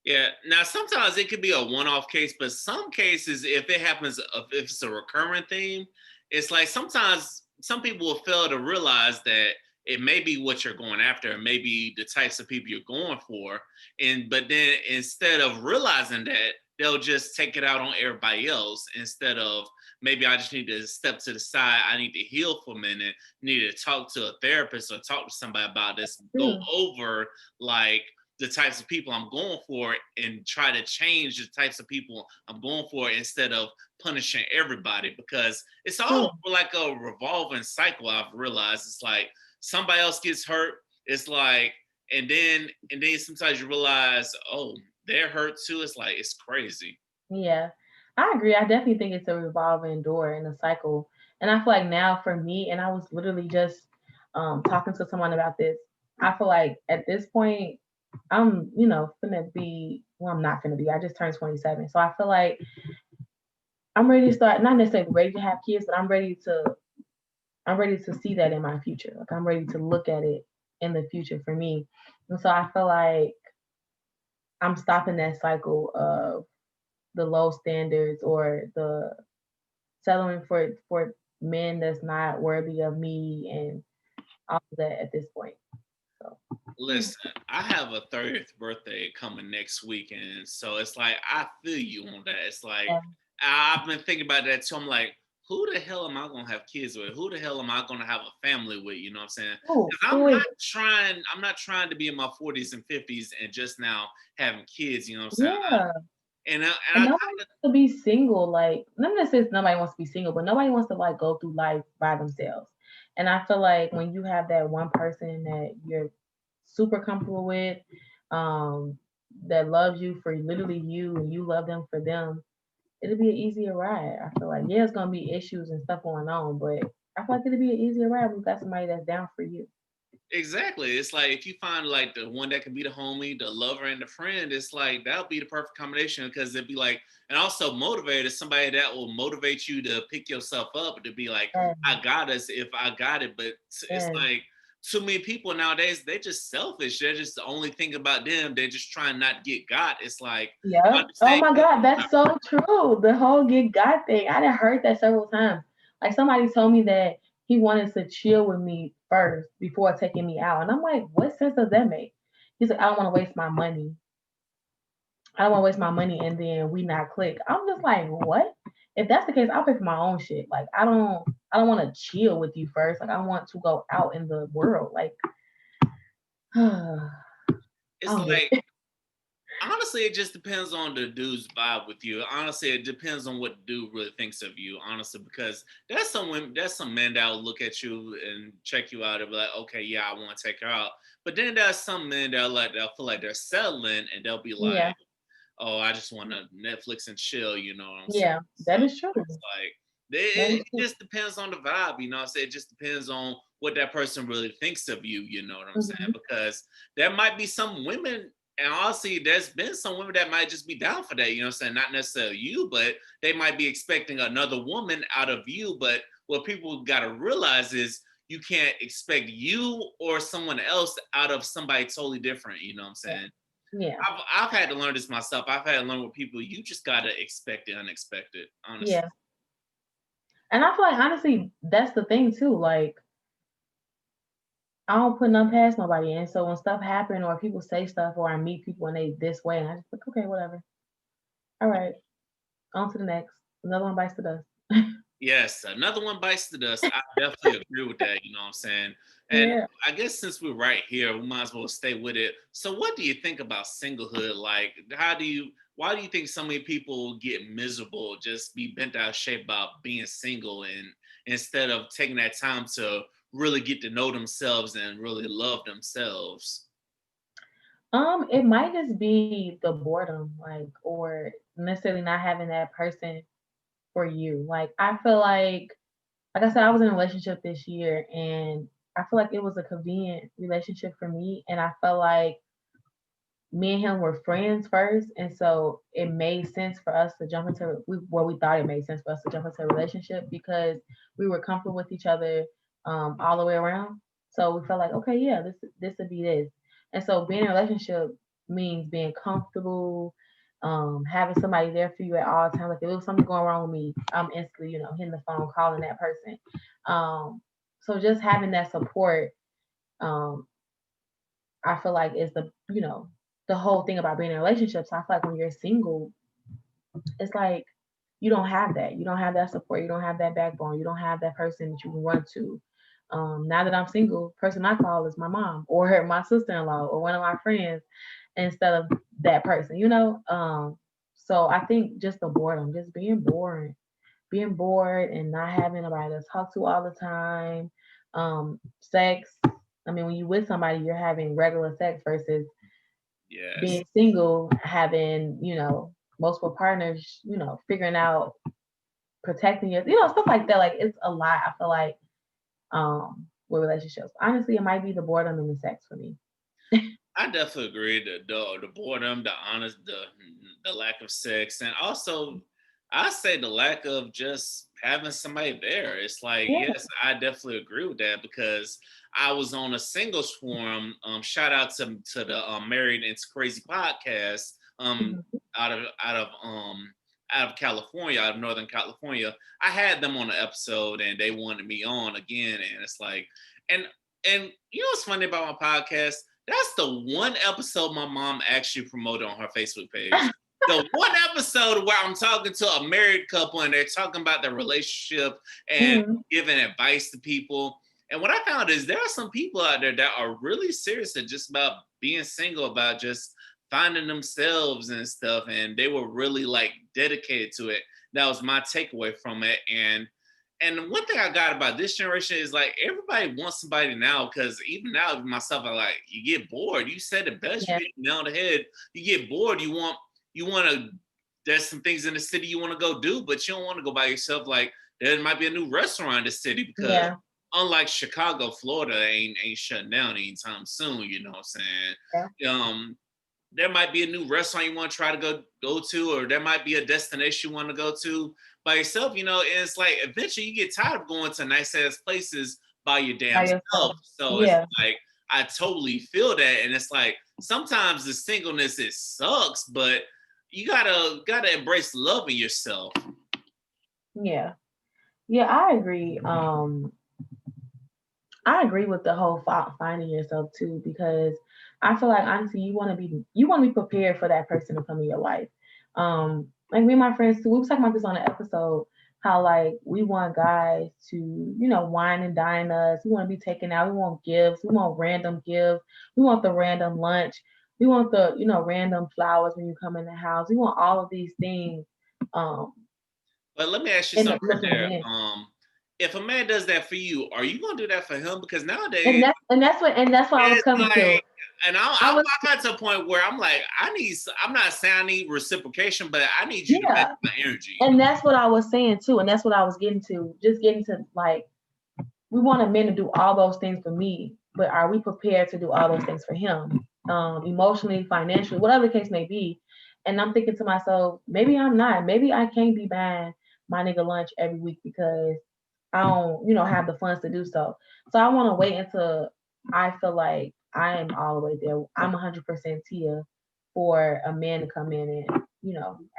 yeah. Now sometimes it could be a one-off case, but some cases, if it happens, if it's a recurring theme, it's like sometimes some people will fail to realize that it may be what you're going after, and maybe the types of people you're going for, and but then instead of realizing that, they'll just take it out on everybody else instead of maybe I just need to step to the side. I need to heal for a minute. Need to talk to a therapist or talk to somebody about this. Go True, over like the types of people I'm going for and try to change the types of people I'm going for instead of punishing everybody because it's true. all like a revolving cycle. I've realized it's like somebody else gets hurt. It's like, and then sometimes you realize, oh, they're hurt too. It's like it's crazy. Yeah, I agree. I definitely think it's a revolving door and a cycle. And I feel like now for me, and I was literally just talking to someone about this. I feel like at this point, I'm, finna be, well, I'm not finna be. I just turned 27. So I feel like I'm ready to start, not necessarily ready to have kids, but I'm ready to see that in my future. Like I'm ready to look at it in the future for me. And so I feel like I'm stopping that cycle of the low standards or the settling for men that's not worthy of me and all of that at this point. So yeah. Listen, I have a 30th birthday coming next weekend, so it's like I feel you on that. It's like I've been thinking about that too. I'm like, who the hell am I gonna have kids with? Who the hell am I gonna have a family with? You know what I'm saying? Oh, Because who is I'm not trying to be in my 40s and 50s and just now having kids. You know what I'm saying? yeah. And And I nobody kind of wants to be single. Like, not necessarily nobody wants to be single, but nobody wants to like go through life by themselves. And I feel like when you have that one person that you're super comfortable with, um, that loves you for literally you and you love them for them, it'll be an easier ride. I feel like yeah, it's gonna be issues and stuff going on, but I feel like it'll be an easier ride when you got somebody that's down for you. exactly. It's like if you find like the one that can be the homie, the lover, and the friend, it's like that'll be the perfect combination because it'd be like, and also motivated somebody that will motivate you to pick yourself up to be like, And, I got us if I got it. But it's and like too many people nowadays, they just selfish. They're just the only thing about them. They're just trying not to get got. It's like, I yep. Oh understand. my God, that's so true. The whole get God thing. I done heard that several times. Like somebody told me that he wanted to chill with me first before taking me out. And I'm like, what sense does that make? He's like, I don't want to waste my money. I don't want to waste my money and then we not click. I'm just like, what? If that's the case, I'll pay for my own shit. Like I don't want to chill with you first. Like I want to go out in the world. Like I It's don't get like it. honestly, it just depends on the dude's vibe with you. Honestly, it depends on what the dude really thinks of you. Honestly, because there's some men that will look at you and check you out and be like, okay, yeah, I want to take her out. But then there's some men that feel like they're settling and they'll be like, Yeah. oh, I just want to Netflix and chill, you know what I'm saying? Yeah, So that is true. it's like That it is true. just depends on the vibe, you know what I'm saying? It just depends on what that person really thinks of you, you know what I'm saying? Mhm. Because there might be some women, and honestly, there's been some women that might just be down for that, you know what I'm saying? Not necessarily you, but they might be expecting another woman out of you. But what people got to realize is you can't expect you or someone else out of somebody totally different, you know what I'm Yeah. saying? Yeah. I've had to learn this myself. I've had to learn with people. You just gotta expect the unexpected, honestly. Yeah. And I feel like honestly, that's the thing too. Like I don't put none past nobody. And so when stuff happen or people say stuff or I meet people and they this way and I just like, okay, whatever. All right. On to the next. Another one bites the dust. Yes, another one bites the dust. I definitely agree with that. You know what I'm saying? And Yeah. I guess since we're right here, we might as well stay with it. So, what do you think about singlehood? Like, why do you think so many people get miserable, just be bent out of shape about being single, and instead of taking that time to really get to know themselves and really love themselves? It might just be the boredom, like, or necessarily not having that person for you. Like I feel like I said, I was in a relationship this year and I feel like it was a convenient relationship for me. And I felt like me and him were friends first. And so it made sense for us to jump into we thought it made sense for us to jump into a relationship because we were comfortable with each other all the way around. So we felt like, okay, yeah, this would be this. And so being in a relationship means being comfortable, having somebody there for you at all times. Like if there was something going wrong with me, I'm instantly, hitting the phone, calling that person. So just having that support, um, I feel like is the whole thing about being in a relationship. So I feel like when you're single, it's like you don't have that. You don't have that support. You don't have that backbone. You don't have that person that you can run to. Now that I'm single, person I call is my mom or my sister-in-law or one of my friends instead of that person. So I think just the boredom, just being bored and not having nobody to talk to all the time. Sex. I mean, when you with somebody, you're having regular sex versus Yes. being single, having, multiple partners, figuring out protecting stuff like that. Like it's a lot, I feel like, with relationships. Honestly, it might be the boredom and the sex for me. I definitely agree. The boredom, the honest, the lack of sex, and also I say the lack of just having somebody there. It's like Yeah. yes, I definitely agree with that because I was on a singles forum. Shout out to the Married and It's Crazy podcast. Mhm. Out of out of California, out of Northern California. I had them on the episode, and they wanted me on again, and it's like, and and you know what's funny about my podcast? That's the one episode my mom actually promoted on her Facebook page. The one episode where I'm talking to a married couple and they're talking about their relationship and Mhm. giving advice to people. And what I found is there are some people out there that are really serious and just about being single, about just finding themselves and stuff. And they were really like dedicated to it. That was my takeaway from it. And one thing I got about this generation is like everybody wants somebody now because even now myself, I like you get bored. You said it best. You Yeah. hit it nail on the head. You get bored. You want to. There's some things in the city you want to go do, but you don't want to go by yourself. Like there might be a new restaurant in the city because Yeah. unlike Chicago, Florida ain't shutting down anytime soon. You know what I'm Yeah. saying? There might be a new restaurant you want to try to go to, or there might be a destination you want to go to by yourself. And it's like eventually you get tired of going to nice ass places by your By damn yourself. self. So it's Yeah. like I totally feel that, and it's like sometimes the singleness it sucks, but you gotta embrace loving yourself. Yeah. Yeah, I agree. I agree with the whole finding yourself too, because I feel like honestly, you want to be prepared for that person to come in your life. Like me and my friends too, we was talking about this on the episode. How like we want guys to, wine and dine us. We want to be taken out. We want gifts. We want random gifts. We want the random lunch. We want the, random flowers when you come in the house. We want all of these things. Um, But let me ask you in the something right person of there. men. If a man does that for you, are you gonna do that for him? Because And nowadays that's and that's what I was it's coming like to. And I was, I got to a point where I'm like, I'm not saying I need reciprocation, but I need you to match yeah. my energy, you And that's what I was saying too. And that's what I was getting to. Just getting to like, we want a man to do all those things for me, but are we prepared to do all those things for him? Emotionally, financially, whatever the case may be. And I'm thinking to myself, maybe I'm not. Maybe I can't be buying my nigga lunch every week because I don't, have the funds to do so. So I want to wait until I feel like I am all the way there. I'm 100% Tia for a man to come in and,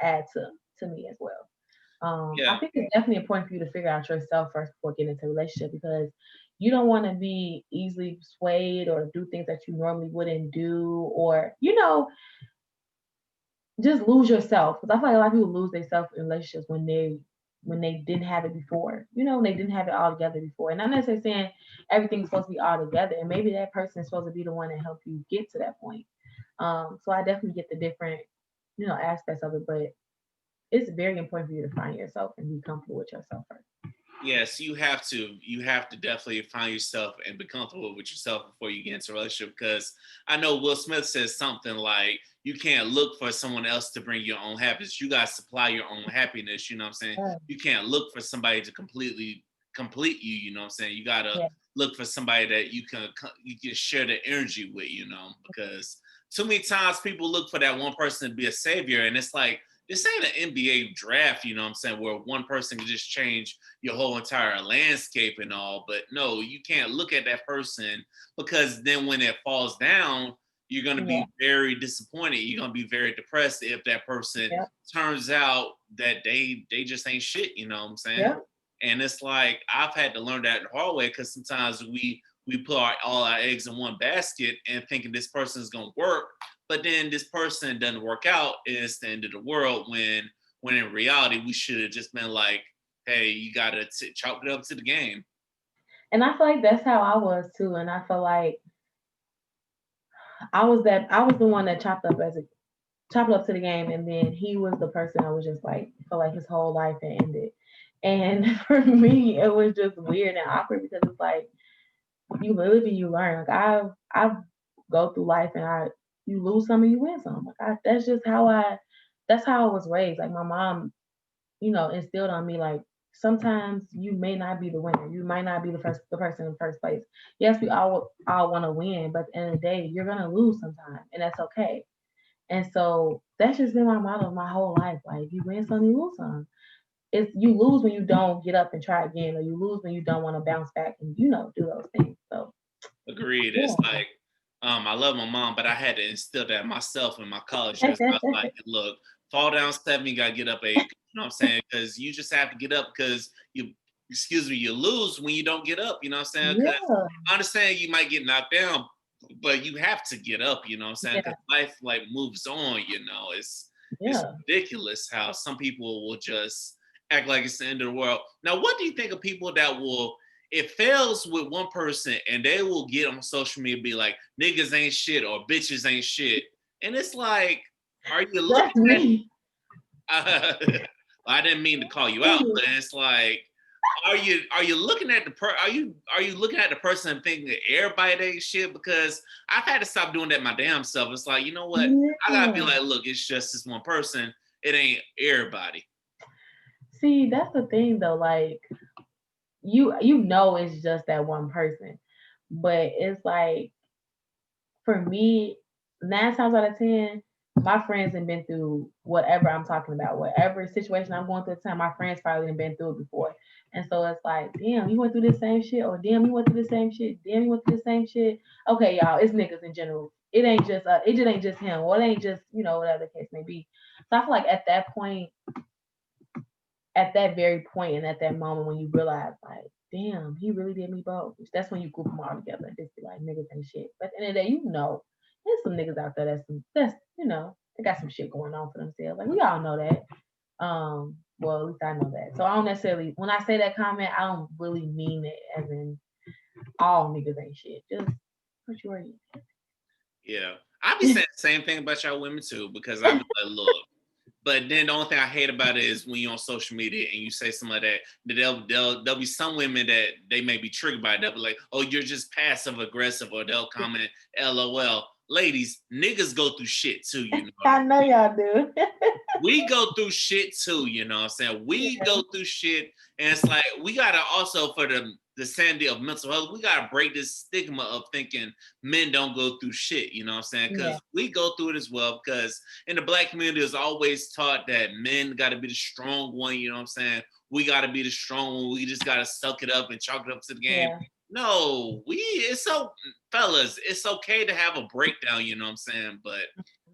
add to me as well. I know. think it's definitely important for you to figure out yourself first before getting into a relationship because you don't want to be easily swayed or do things that you normally wouldn't do or, just lose yourself. Because I feel like a lot of people lose themselves in relationships when they didn't have it before. They didn't have it all together before. And I'm not necessarily saying everything's supposed to be all together. And maybe that person is supposed to be the one that help you get to that point. So I definitely get the different, aspects of it, but it's very important for you to find yourself and be comfortable with yourself first. Yes, you have to. You have to definitely find yourself and be comfortable with yourself before you get into a relationship. Because I know Will Smith says something like, "You can't look for someone else to bring your own happiness. You got to supply your own happiness." You know what I'm saying? Yeah. You can't look for somebody to completely complete you. You know what I'm saying? You got to Yeah. look for somebody that you can share the energy with. Because too many times people look for that one person to be a savior, and it's like this ain't an NBA draft. You know what I'm saying? Where one person can just change your whole entire landscape and all. But no, you can't look at that person because then when it falls down, you're going to Yeah. be very disappointed. You're going to be very depressed if that person Yeah. turns out that they just ain't shit. You know what I'm saying? Yeah. And it's like I've had to learn that the hard way because sometimes we put all our eggs in one basket and thinking this person is going to work, but then this person doesn't work out. And it's the end of the world when in reality we should have just been like, hey, you gotta chalk it up to the game. And I feel like that's how I was too. And I feel like I was the one that chopped up to the game, and then he was the person I was just like felt like his whole life had ended. And for me, it was just weird and awkward because it's like you live and you learn. Like I've go through life and you lose some and you win some. Like that's how I was raised. Like my mom, instilled on me like sometimes you may not be the winner. You might not be the person in the first place. Yes, we all want to win, but at the end of the day, you're gonna lose sometime, and that's okay. And so that's just been my motto my whole life. Like you win some, you lose some. It's you lose when you don't get up and try again, or you lose when you don't want to bounce back and do those things. So Agreed. yeah. It's like I love my mom, but I had to instill that myself in my college years. I was like, look, fall down seven, you gotta get up eight. You know what I'm saying? Because you just have to get up because you lose when you don't get up. You know what I'm saying? Because Yeah. I understand you might get knocked down, but you have to get up. You know what I'm saying? Yeah. Because life like moves on. It's Yeah. ridiculous how some people will just act like it's the end of the world. Now, what do you think of people that will? It fails with one person and they will get on social media and be like, niggas ain't shit or bitches ain't shit. And it's like, are you That's looking me. at I didn't mean to call you out, but it's like, are you looking at are you looking at the person and thinking that everybody ain't shit? Because I've had to stop doing that my damn self. It's like, you know what? I gotta be Yeah. like, look, it's just this one person. It ain't everybody. See, that's the thing though. Like you know it's just that one person. But it's like for me, 9 times out of 10, my friends have been through whatever I'm talking about, whatever situation I'm going through at the time, my friends probably have been through it before. And so it's like, damn, you went through the same shit, or damn, you went through the same shit, damn, you went through the same shit. Okay, y'all, it's niggas in general. It just ain't just him, or it ain't just, whatever the case may be. So I feel like at that very point and at that moment when you realize like, damn, he really did me both. That's when you group them all together and just be like niggas and shit. But at the end of the day, there's some niggas out there they got some shit going on for themselves. Like we all know that. Well, at least I know that. So I don't necessarily when I say that comment, I don't really mean it as in all niggas ain't shit. Just majority. Yeah. I be saying the same thing about y'all women too, because I be like, look. But then the only thing I hate about it is when you're on social media and you say something like that, there'll be some women that they may be triggered by it. They'll be like, oh, you're just passive aggressive, or they'll comment LOL. ladies, niggas go through shit too, you know. I know y'all do. We go through shit too, you know what I'm saying? We Yeah. go through shit, and it's like we gotta also for the sanity of mental health, we gotta break this stigma of thinking men don't go through shit, you know what I'm saying? Yeah. Because we go through it as well. Because in the black community, it's always taught that men gotta be the strong one, you know what I'm saying? We gotta be the strong one. We just gotta suck it up and chalk it up to the game. Yeah. No, it's so fellas, it's okay to have a breakdown, you know what I'm saying? But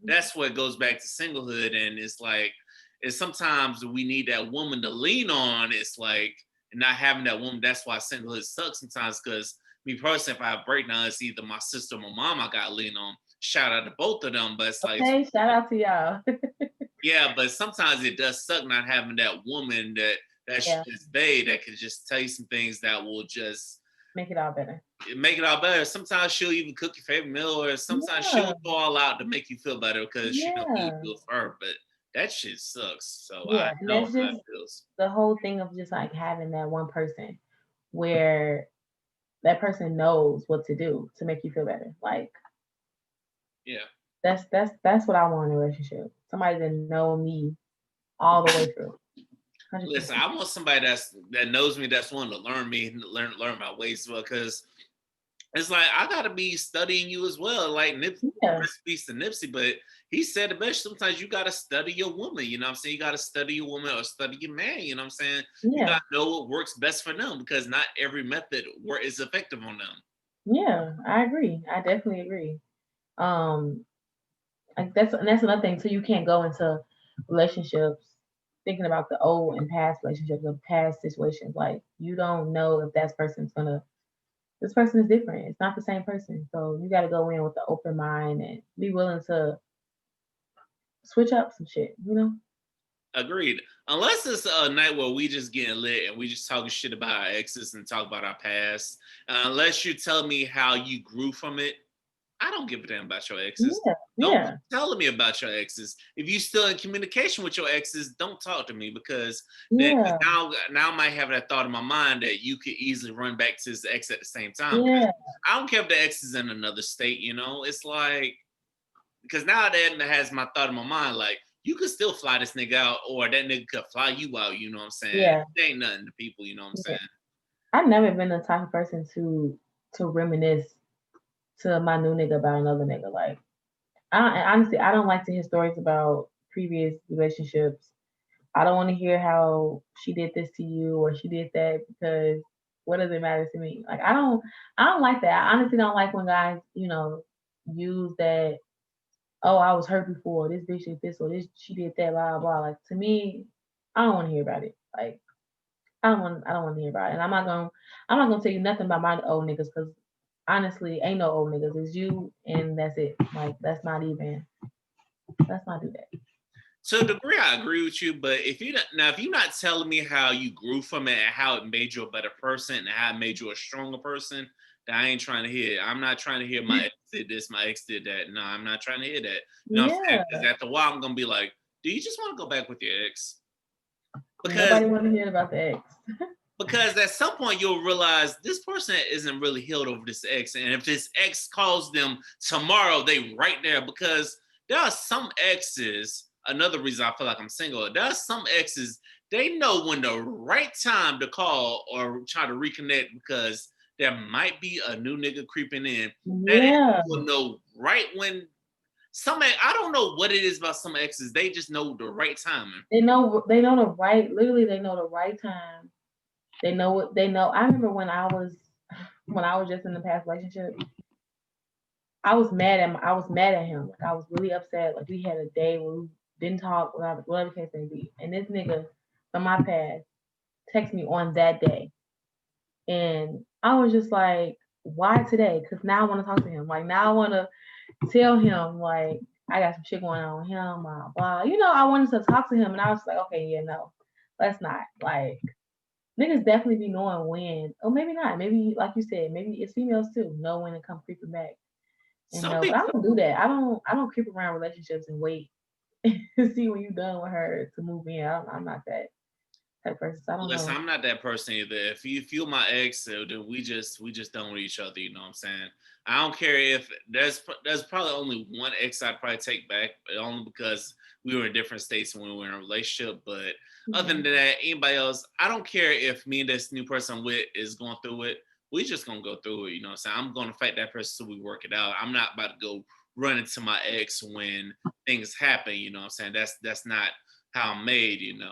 that's what goes back to singlehood, and it's like it's sometimes we need that woman to lean on. It's like and not having that woman. That's why singlehood sucks sometimes. Because me personally, if I have breakdown, it's either my sister or my mom I got to lean on. Shout out to both of them, but it's like Okay, shout out to y'all. yeah, but sometimes it does suck not having that woman that's Yeah, just they that can just tell you some things that will just make it all better. make it all better. Sometimes she'll even cook your favorite meal, or sometimes she'll Yeah, go all out to make you feel better because she know you yeah, feel for her. But that shit sucks. So I yeah. And know that's how it just feels. the whole thing of just like having that one person where that person knows what to do to make you feel better. Like Yeah. that's what I want in a relationship. Somebody that know me all the way through. Listen, 100%. I want somebody that knows me, that's willing to learn me, learn my ways as well. Because it's like I gotta be studying you as well. Like Yeah, recipes to Nipsey, but he said the best. Sometimes you gotta study your woman. You know what I'm saying? You gotta study your woman or study your man. You know what I'm saying? You yeah, gotta know what works best for them because not every method is effective on them. yeah. I agree. I definitely agree. Um, like that's another thing. So you can't go into relationships thinking about the old and past relationships or past situations. Like you don't know if that person's gonna. This person is different. It's not the same person. So you got to go in with an open mind and be willing to switch up some shit. You know? Agreed. Unless it's a night where we just getting lit and we just talking shit about our exes and talk about our past. Unless you tell me how you grew from it, I don't give a damn about your exes. Yeah, Don't be yeah, telling me about your exes. If you still in communication with your exes, don't talk to me because then yeah, now I might have that thought in my mind that you could easily run back to his ex at the same time. yeah, I don't care if the ex is in another state, you know. It's like because now that has my thought in my mind, like you could still fly this nigga out, or that nigga could fly you out. You know what I'm saying? yeah, It ain't nothing to people. You know what I'm yeah. saying? I've never been the type of person to reminisce to my new nigga about another nigga. Like, honestly, I don't like to hear stories about previous relationships. I don't want to hear how she did this to you or she did that because what does it matter to me? Like, I don't like that. I honestly don't like when guys, use that. Oh, I was hurt before. This bitch did this or this. She did that. Blah blah. Like to me, I don't want to hear about it. Like I don't want to hear about it. And I'm not gonna tell you nothing about my old niggas because honestly, ain't no old niggas. It's you and that's it. Like let's not do that. To a degree, I agree with you. But if you're not telling me how you grew from it and how it made you a better person and how it made you a stronger person, then I ain't trying to hear it. I'm not trying to hear my ex did this, my ex did that. No, I'm not trying to hear that. You know what I'm saying? Yeah. Because after a while, I'm gonna be like, do you just want to go back with your ex? Because Nobody wanna hear about the ex. at some point you'll realize this person isn't really healed over this ex, and if this ex calls them tomorrow, they right there. Because there are some exes. Another reason I feel like I'm single. There are some exes. They know when the right time to call or try to reconnect because there might be a new nigga creeping in. That ex Yeah. will know right when. I don't know what it is about some exes. They just know the right timing. They know the right literally they know the right time. They know what they know. I remember when I was just in the past relationship, I was mad at him. Like I was really upset. Like we had a day where we didn't talk, whatever case may be. And this nigga from my past texted me on that day. And I was just like, why today? Because now I want to talk to him. Like now I want to tell him like I got some shit going on with him, blah blah. I wanted to talk to him, and I was like, okay, yeah, no, let's not. Like niggas definitely be knowing when, or maybe not. Maybe like you said, maybe it's females too know when to come creeping back and Some know. But people I don't do that. I don't creep around relationships and wait to see when you done with her to move in. I'm not that. type person. So I don't Listen, know. I'm not that person either. If you feel my ex, then we just done with each other. You know what I'm saying? I don't care if there's probably only one ex I'd probably take back, but only because we were in different states when we were in a relationship. But other than Mhm. that, anybody else, I don't care if me and this new person I'm with is going through it. We just gonna go through it. You know what I'm saying? I'm gonna fight that person till we work it out. I'm not about to go run into my ex when things happen. You know what I'm saying? That's not how I'm made, and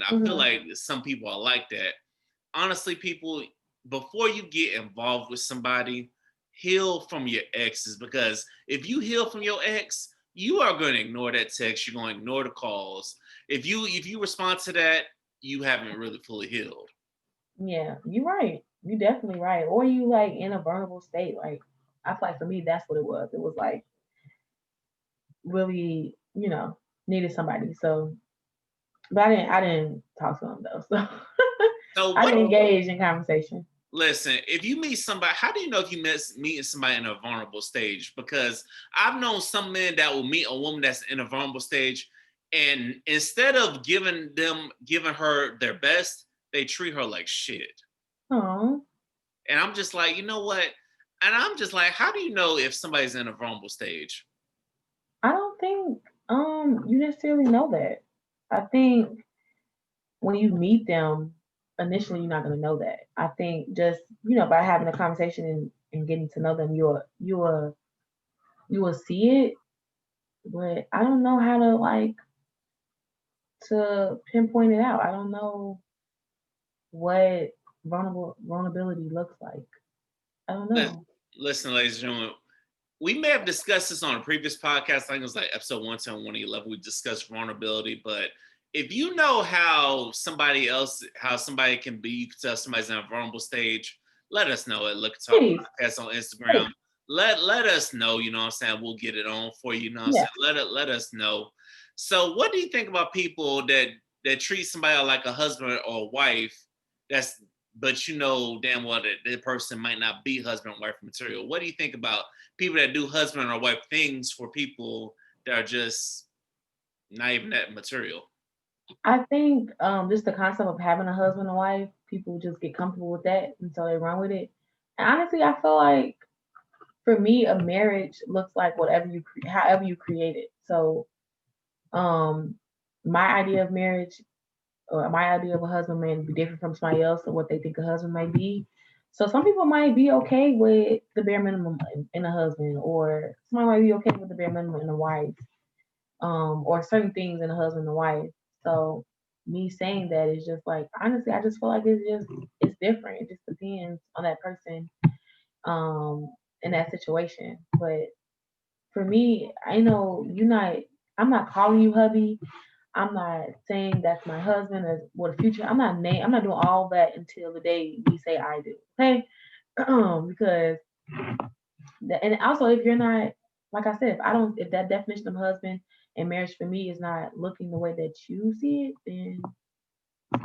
I feel Mhm. like some people are like that. Honestly, people, before you get involved with somebody, heal from your exes, because if you heal from your ex, you are going to ignore that text, you're going to ignore the calls. If you respond to that, you haven't really fully healed. Yeah, you're right. You definitely right. Or you like in a vulnerable state. Like I feel like for me, that's what it was. It was like really, needed somebody. So, but I didn't talk to him though. So So I what didn't engage in conversation. Listen, if you meet somebody, how do you know if you meeting somebody in a vulnerable stage? Because I've known some men that will meet a woman that's in a vulnerable stage, and instead of giving her their best, they treat her like shit. Oh, And I'm just like, you know what? And I'm just like, how do you know if somebody's in a vulnerable stage? I don't think you necessarily know that. I think when you meet them, initially you're not gonna know that. I think just by having a conversation and getting to know them, you will see it. But I don't know how to pinpoint it out. I don't know what vulnerability looks like. I don't Listen, know. listen, ladies and gentlemen, we may have discussed this on a previous podcast. I think it was like episode 110, 111. We discussed vulnerability, but if you know how somebody can be, you can tell somebody's in a vulnerable stage, let us know at Look and Talk Please, Podcast on Instagram. please, Let us know, you know what I'm saying? We'll get it on for you, you know what I'm yeah. saying? Let us know. So what do you think about people that treat somebody like a husband or a wife that's but you know damn well that the person might not be husband or wife material? What do you think about people that do husband or wife things for people that are just not even that material? I think just the concept of having a husband and wife, people just get comfortable with that, and so they run with it. And honestly, I feel like for me, a marriage looks like however you create it. So, um, my idea of marriage or my idea of a husband may be different from somebody else or what they think a husband might be. So some people might be okay with the bare minimum in a husband, or somebody might be okay with the bare minimum in a wife, or certain things in a husband and wife. So me saying that is just like honestly, I just feel like it's different. It just depends on that person, um, in that situation. But for me, I know you're not. I'm not calling you hubby. I'm not saying that's my husband or what the future. I'm not doing all that until the day we say I do. Okay, because and also if you're not like I said, if that definition of husband and marriage for me is not looking the way that you see it, then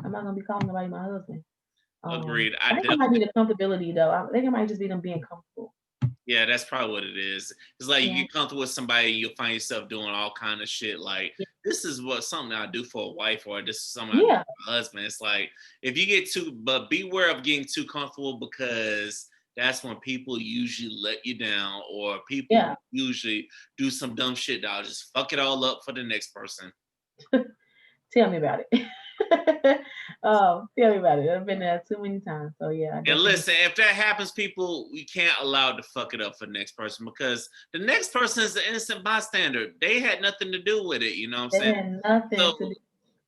I'm not gonna be calling nobody my husband. Agreed. I I think it might definitely be the comfortability though. I think it might just be them being comfortable. Yeah, that's probably what it is. It's like you Yeah, get comfortable with somebody, you'll find yourself doing all kind of shit. Like yeah, this is what something I do for a wife, or this is something I do yeah, for a husband. It's like if you get too, but beware of getting too comfortable, because that's when people usually let you down, or people yeah. usually do some dumb shit that'll just fuck it all up for the next person. Tell me about it. Oh, tell me about it. I've been there too many times. So yeah, I And definitely. listen, if that happens, people, we can't allow it to fuck it up for the next person, because the next person is the innocent bystander. They had nothing to do with it. You know what I'm They saying? had nothing to do. So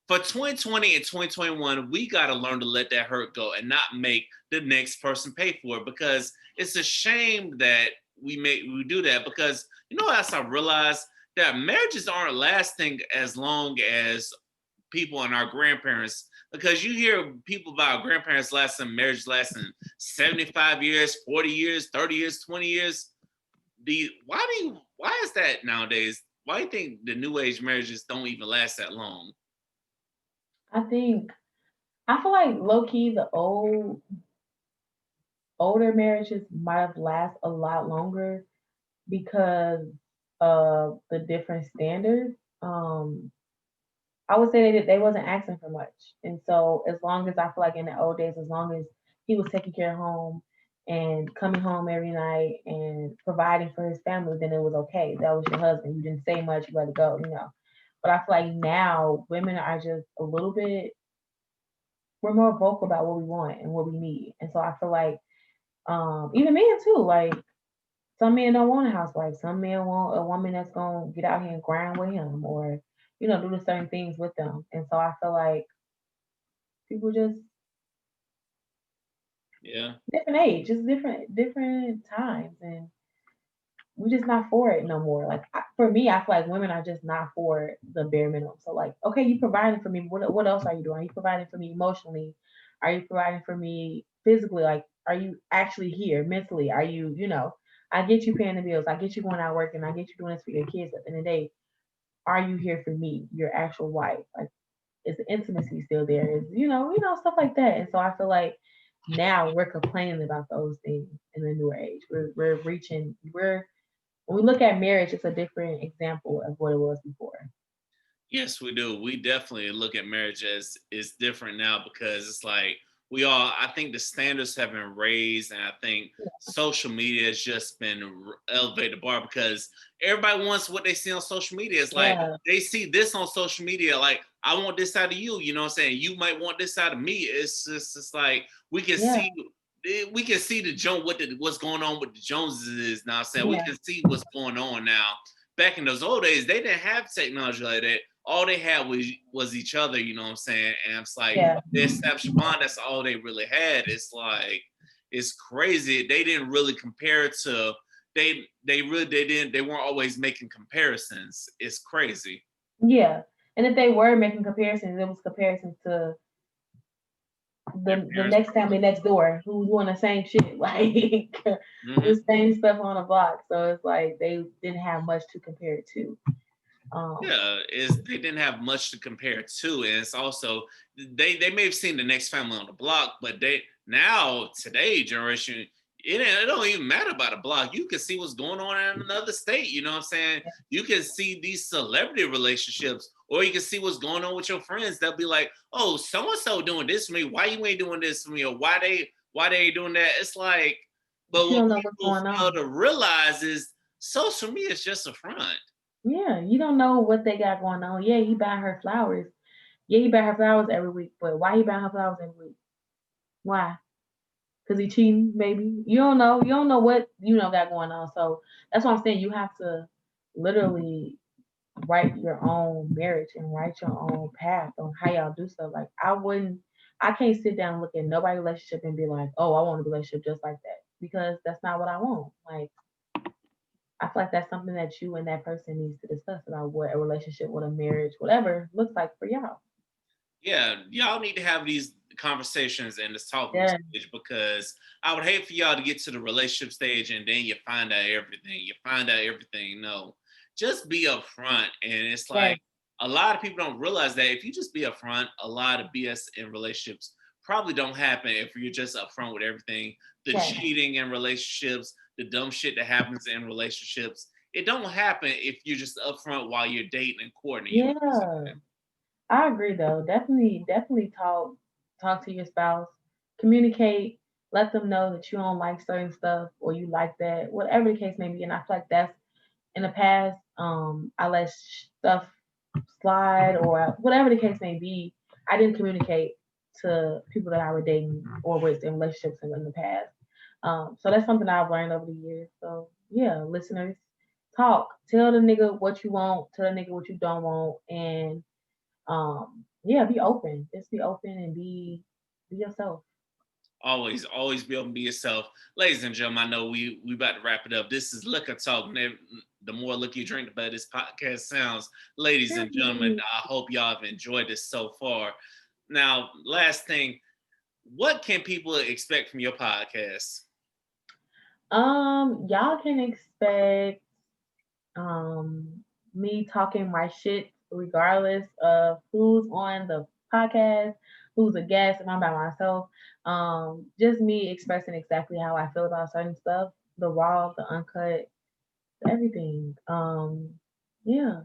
for 2020 and 2021, we got to learn to let that hurt go and not make the next person pay for it, because it's a shame that we do that. Because you know, as I realized that marriages aren't lasting as long as people and our grandparents, because you hear people about our grandparents lasting marriage lasting 75 years, 40 years, 30 years, 20 years. Why is that nowadays? Why do you think the new age marriages don't even last that long? I think I feel like low key the older marriages might have last a lot longer because of the different standards. I would say they wasn't asking for much. And so as long as I feel like in the old days, as long as he was taking care of home and coming home every night and providing for his family, then it was okay. That was your husband. You didn't say much, you let it go, you know. But I feel like now women are just a little bit we're more vocal about what we want and what we need. And so I feel like even men too, like some men don't want a housewife. Some men want a woman that's gonna get out here and grind with him or, you know, do the certain things with them. And so I feel like people just Yeah. different age, just different times, and we're just not for it no more. Like for me, I feel like women are just not for the bare minimum. So like, okay, you providing for me. What else are you doing? Are you providing for me emotionally? Are you providing for me physically? Like, are you actually here mentally? Are you, you know? I get you paying the bills. I get you going out working. I get you doing this for your kids. At the end of the day, are you here for me, your actual wife? Like, is the intimacy still there? Is stuff like that. And so I feel like now we're complaining about those things in the newer age. We're reaching. We're when we look at marriage, it's a different example of what it was before. Yes, we do. We definitely look at marriage as is different now because it's like I think the standards have been raised, and I think social media has just been elevated the bar because everybody wants what they see on social media. It's like Yeah, they see this on social media, like I want this out of you. You know what I'm saying? You might want this out of me. It's like yeah, we can see what's going on with the Joneses is now. Saying we yeah, can see what's going on now. Back in those old days, they didn't have technology like that. All they had was each other, you know what I'm saying? And it's like yeah, they established a bond, that's all they really had. It's like it's crazy. They didn't really compare it to they weren't always making comparisons. It's crazy. yeah. And if they were making comparisons, it was comparisons to Their the parents next family next door who's doing the same shit, like hmm the same stuff on the block. So it's like they didn't have much to compare it to. Um, Yeah, is they didn't have much to compare it to, and it's also they may have seen the next family on the block, but they now today generation it don't even matter about a block. You can see what's going on in another state. You know what I'm saying? You can see these celebrity relationships, or you can see what's going on with your friends. They'll be like, "Oh, so and so doing this for me. Why you ain't doing this for me? Or why they ain't doing that?" It's like, but but you what don't know what's people going fail on. to realize is social media is just a front. Yeah, you don't know what they got going on. Yeah, he buying her flowers. Yeah, he buy her flowers every week, but why he buying her flowers every week? Why? Because he cheating, maybe. You don't know. You don't know what got going on. So that's what I'm saying. You have to literally write your own marriage and write your own path on how y'all do stuff. Like I can't sit down and look at nobody's relationship and be like, oh, I want a relationship just like that because that's not what I want. Like I feel like that's something that you and that person needs to discuss about what a relationship, what a marriage, whatever looks like for y'all. Yeah, y'all need to have these conversations and this talking Yeah, stage because I would hate for y'all to get to the relationship stage and then you find out everything. You find out everything. No, just be upfront. And it's yeah, like a lot of people don't realize that if you just be upfront, a lot of BS in relationships probably don't happen if you're just upfront with everything. The yeah, cheating in relationships, the dumb shit that happens in relationships, it don't happen if you're just upfront while you're dating and courting. You know what I'm yeah. saying? I agree though. Definitely talk to your spouse, communicate, let them know that you don't like certain stuff or you like that, whatever the case may be. And I feel like that's in the past, I let stuff slide or whatever the case may be. I didn't communicate to people that I were dating or with in relationships in the past. So that's something I've learned over the years. So yeah, listeners, talk. Tell the nigga what you want. Tell the nigga what you don't want, and yeah, be open. Just be open and be yourself. Always be able to be yourself. Ladies and gentlemen, I know we about to wrap it up. This is Liquor Talk. The more liquor you drink, the better this podcast sounds. Ladies and gentlemen, Period. I hope y'all have enjoyed this so far. Now, last thing, what can people expect from your podcast? Y'all can expect me talking my shit regardless of who's on the podcast, who's a guest, if I'm by myself. Just me expressing exactly how I feel about certain stuff, the raw, the uncut, everything. Yeah.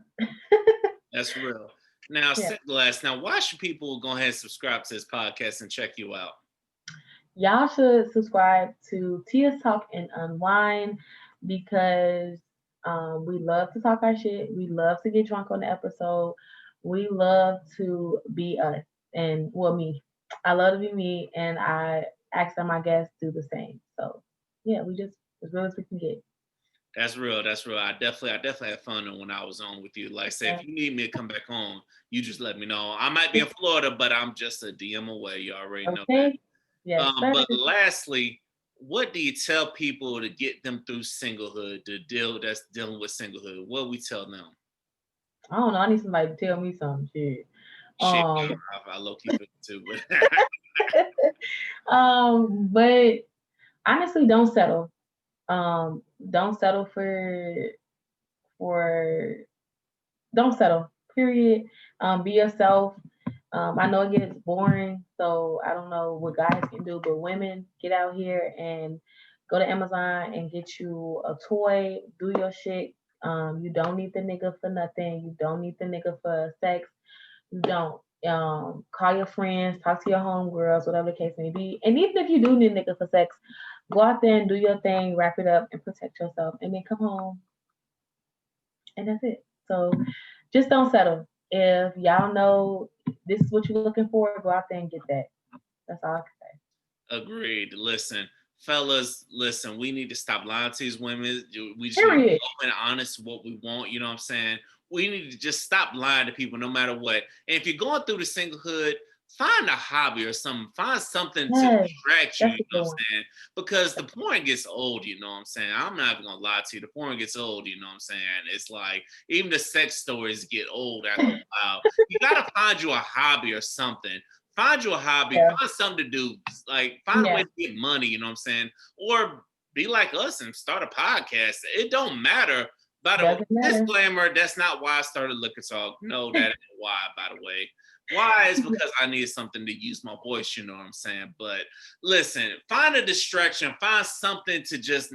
That's real. Now, Yeah. Glass, now why should people go ahead and subscribe to this podcast and check you out? Y'all should subscribe to Tia's Talk and Unwind because we love to talk our shit. We love to get drunk on the episode. We love to be us. And well, me. I love to be me, and I ask that my guests do the same. So yeah, we just as real as we can get. That's real. That's real. I definitely had fun when I was on with you. Like I said, Yeah. if you need me to come back on, you just let me know. I might be in Florida, but I'm just a DM away. You already know that. Okay. Yes, sir. But lastly, what do you tell people to get them through singlehood, that's dealing with singlehood? What we tell them? I don't know. I need somebody to tell me some shit. Shit, Um, I low key feel it too, but but honestly, don't settle. Don't settle for don't settle. Period. Be yourself. I know it gets boring, so I don't know what guys can do, but women get out here and go to Amazon and get you a toy. Do your shit. You don't need the nigga for nothing. You don't need the nigga for sex. You don't. Call your friends, talk to your homegirls, whatever the case may be. And even if you do need a nigga for sex, go out there and do your thing, wrap it up, and protect yourself, and then come home, and that's it. So just don't settle. If y'all know this is what you're looking for, go out there and get that. That's all I can agreed. Listen, fellas, listen, we need to stop lying to these women. We say. just need to be Period. open and honest with what we want. You know what I'm saying? We need to just stop lying to people no matter what. And if you're going through the singlehood, find a hobby or something. Find something to Yes, distract you, that's you a know good what one. I'm saying? Because the porn gets old, you know what I'm saying? I'm not even gonna lie to you. The porn gets old, you know what I'm saying? It's like even the sex stories get old after a while. You gotta find you a hobby or something. Find you a hobby, Yeah, find something to do, like find a way yeah, to get money, you know what I'm saying? Or be like us and start a podcast. It don't matter. By the doesn't matter. disclaimer, that's not why I started Liquor Talk. No, that ain't why, by the way. Why is because I needed something to use my voice, you know what I'm saying? But listen, find a distraction, find something to just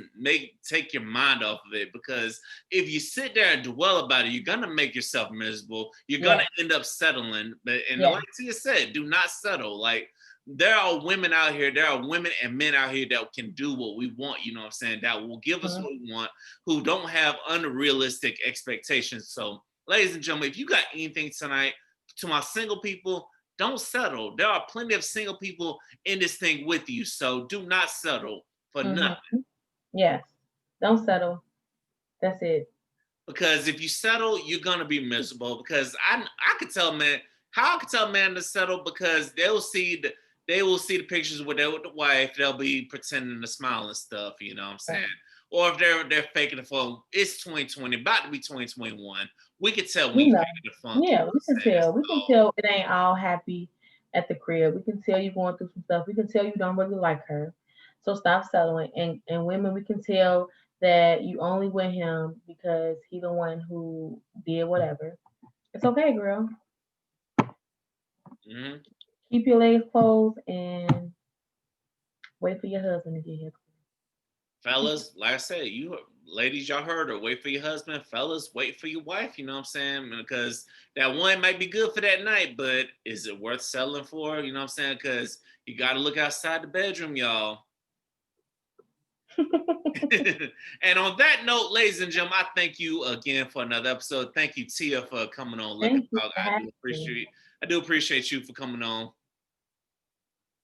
take your mind off of it. Because if you sit there and dwell about it, you're gonna make yourself miserable. You're gonna Yeah, end up settling. But and yeah. like Tia said, do not settle. Like there are women out here, there are women and men out here that can do what we want, you know what I'm saying? That will give us Mhm. what we want, who don't have unrealistic expectations. So, ladies and gentlemen, if you got anything tonight, to my single people, don't settle. There are plenty of single people in this thing with you. So do not settle for Mhm. nothing. Yes. Don't settle. That's it. Because if you settle, you're gonna be miserable. Because I could tell man how I could tell man to settle because they will see the pictures with the wife. They'll be pretending to smile and stuff. You know what I'm saying? Right. Or if they're faking the funk, it's 2020, about to be 2021. We could tell We we know. faking the funk. You know Yeah, we what can I'm saying? tell. We can So tell it ain't all happy at the crib. We can tell you going through some stuff. We can tell you don't really like her. So stop settling. And women, we can tell that you only with him because he the one who did whatever. It's okay, girl. mhm. Keep your legs closed and wait for your husband to get here. Fellas, like I said, you ladies, y'all heard her. Wait for your husband. Fellas, wait for your wife. You know what I'm saying? Because that one might be good for that night, but is it worth selling for? You know what I'm saying? Because you got to look outside the bedroom, y'all. And on that note, ladies and gentlemen, I thank you again for another episode. Thank you, Tia, for coming on. Look at Thank you Talk. for having me. I do appreciate you for coming on.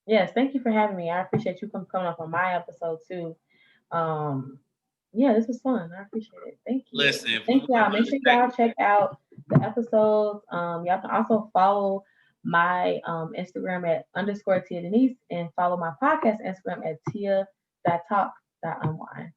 Yes, thank you for having me. I appreciate you coming up on my episode too. Um, yeah, this was fun. I appreciate it. Thank you. Listen, if we Thank want y'all. to Make do sure this y'all check out the episodes. Y'all can also follow my Instagram at underscore Tia Denise and follow my podcast Instagram at tia.talk.unwind.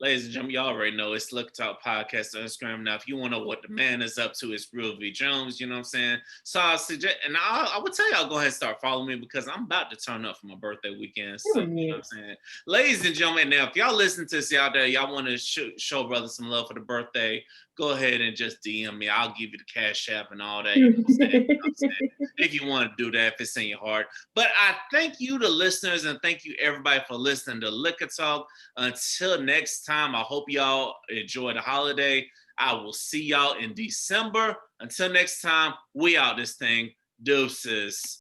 ladies and gentlemen, y'all already know it's Look Talk Podcast on Instagram. Now, if you want to know what the man is up to, it's Real V Jones, you know what I'm saying? So I suggest, and I would tell y'all go ahead and start following me because I'm about to turn up for my birthday weekend. So, you know what I'm saying? Ladies and gentlemen, now, if y'all listen to this out there, y'all want to show brother some love for the birthday, go ahead and just DM me. I'll give you the cash app and all that. You know what I'm saying? You know what I'm saying? If you want to do that, if it's in your heart. But I thank you, the listeners, and thank you everybody for listening to Liquor Talk. Until next time, I hope y'all enjoy the holiday. I will see y'all in December. Until next time, we out this thing. Deuces.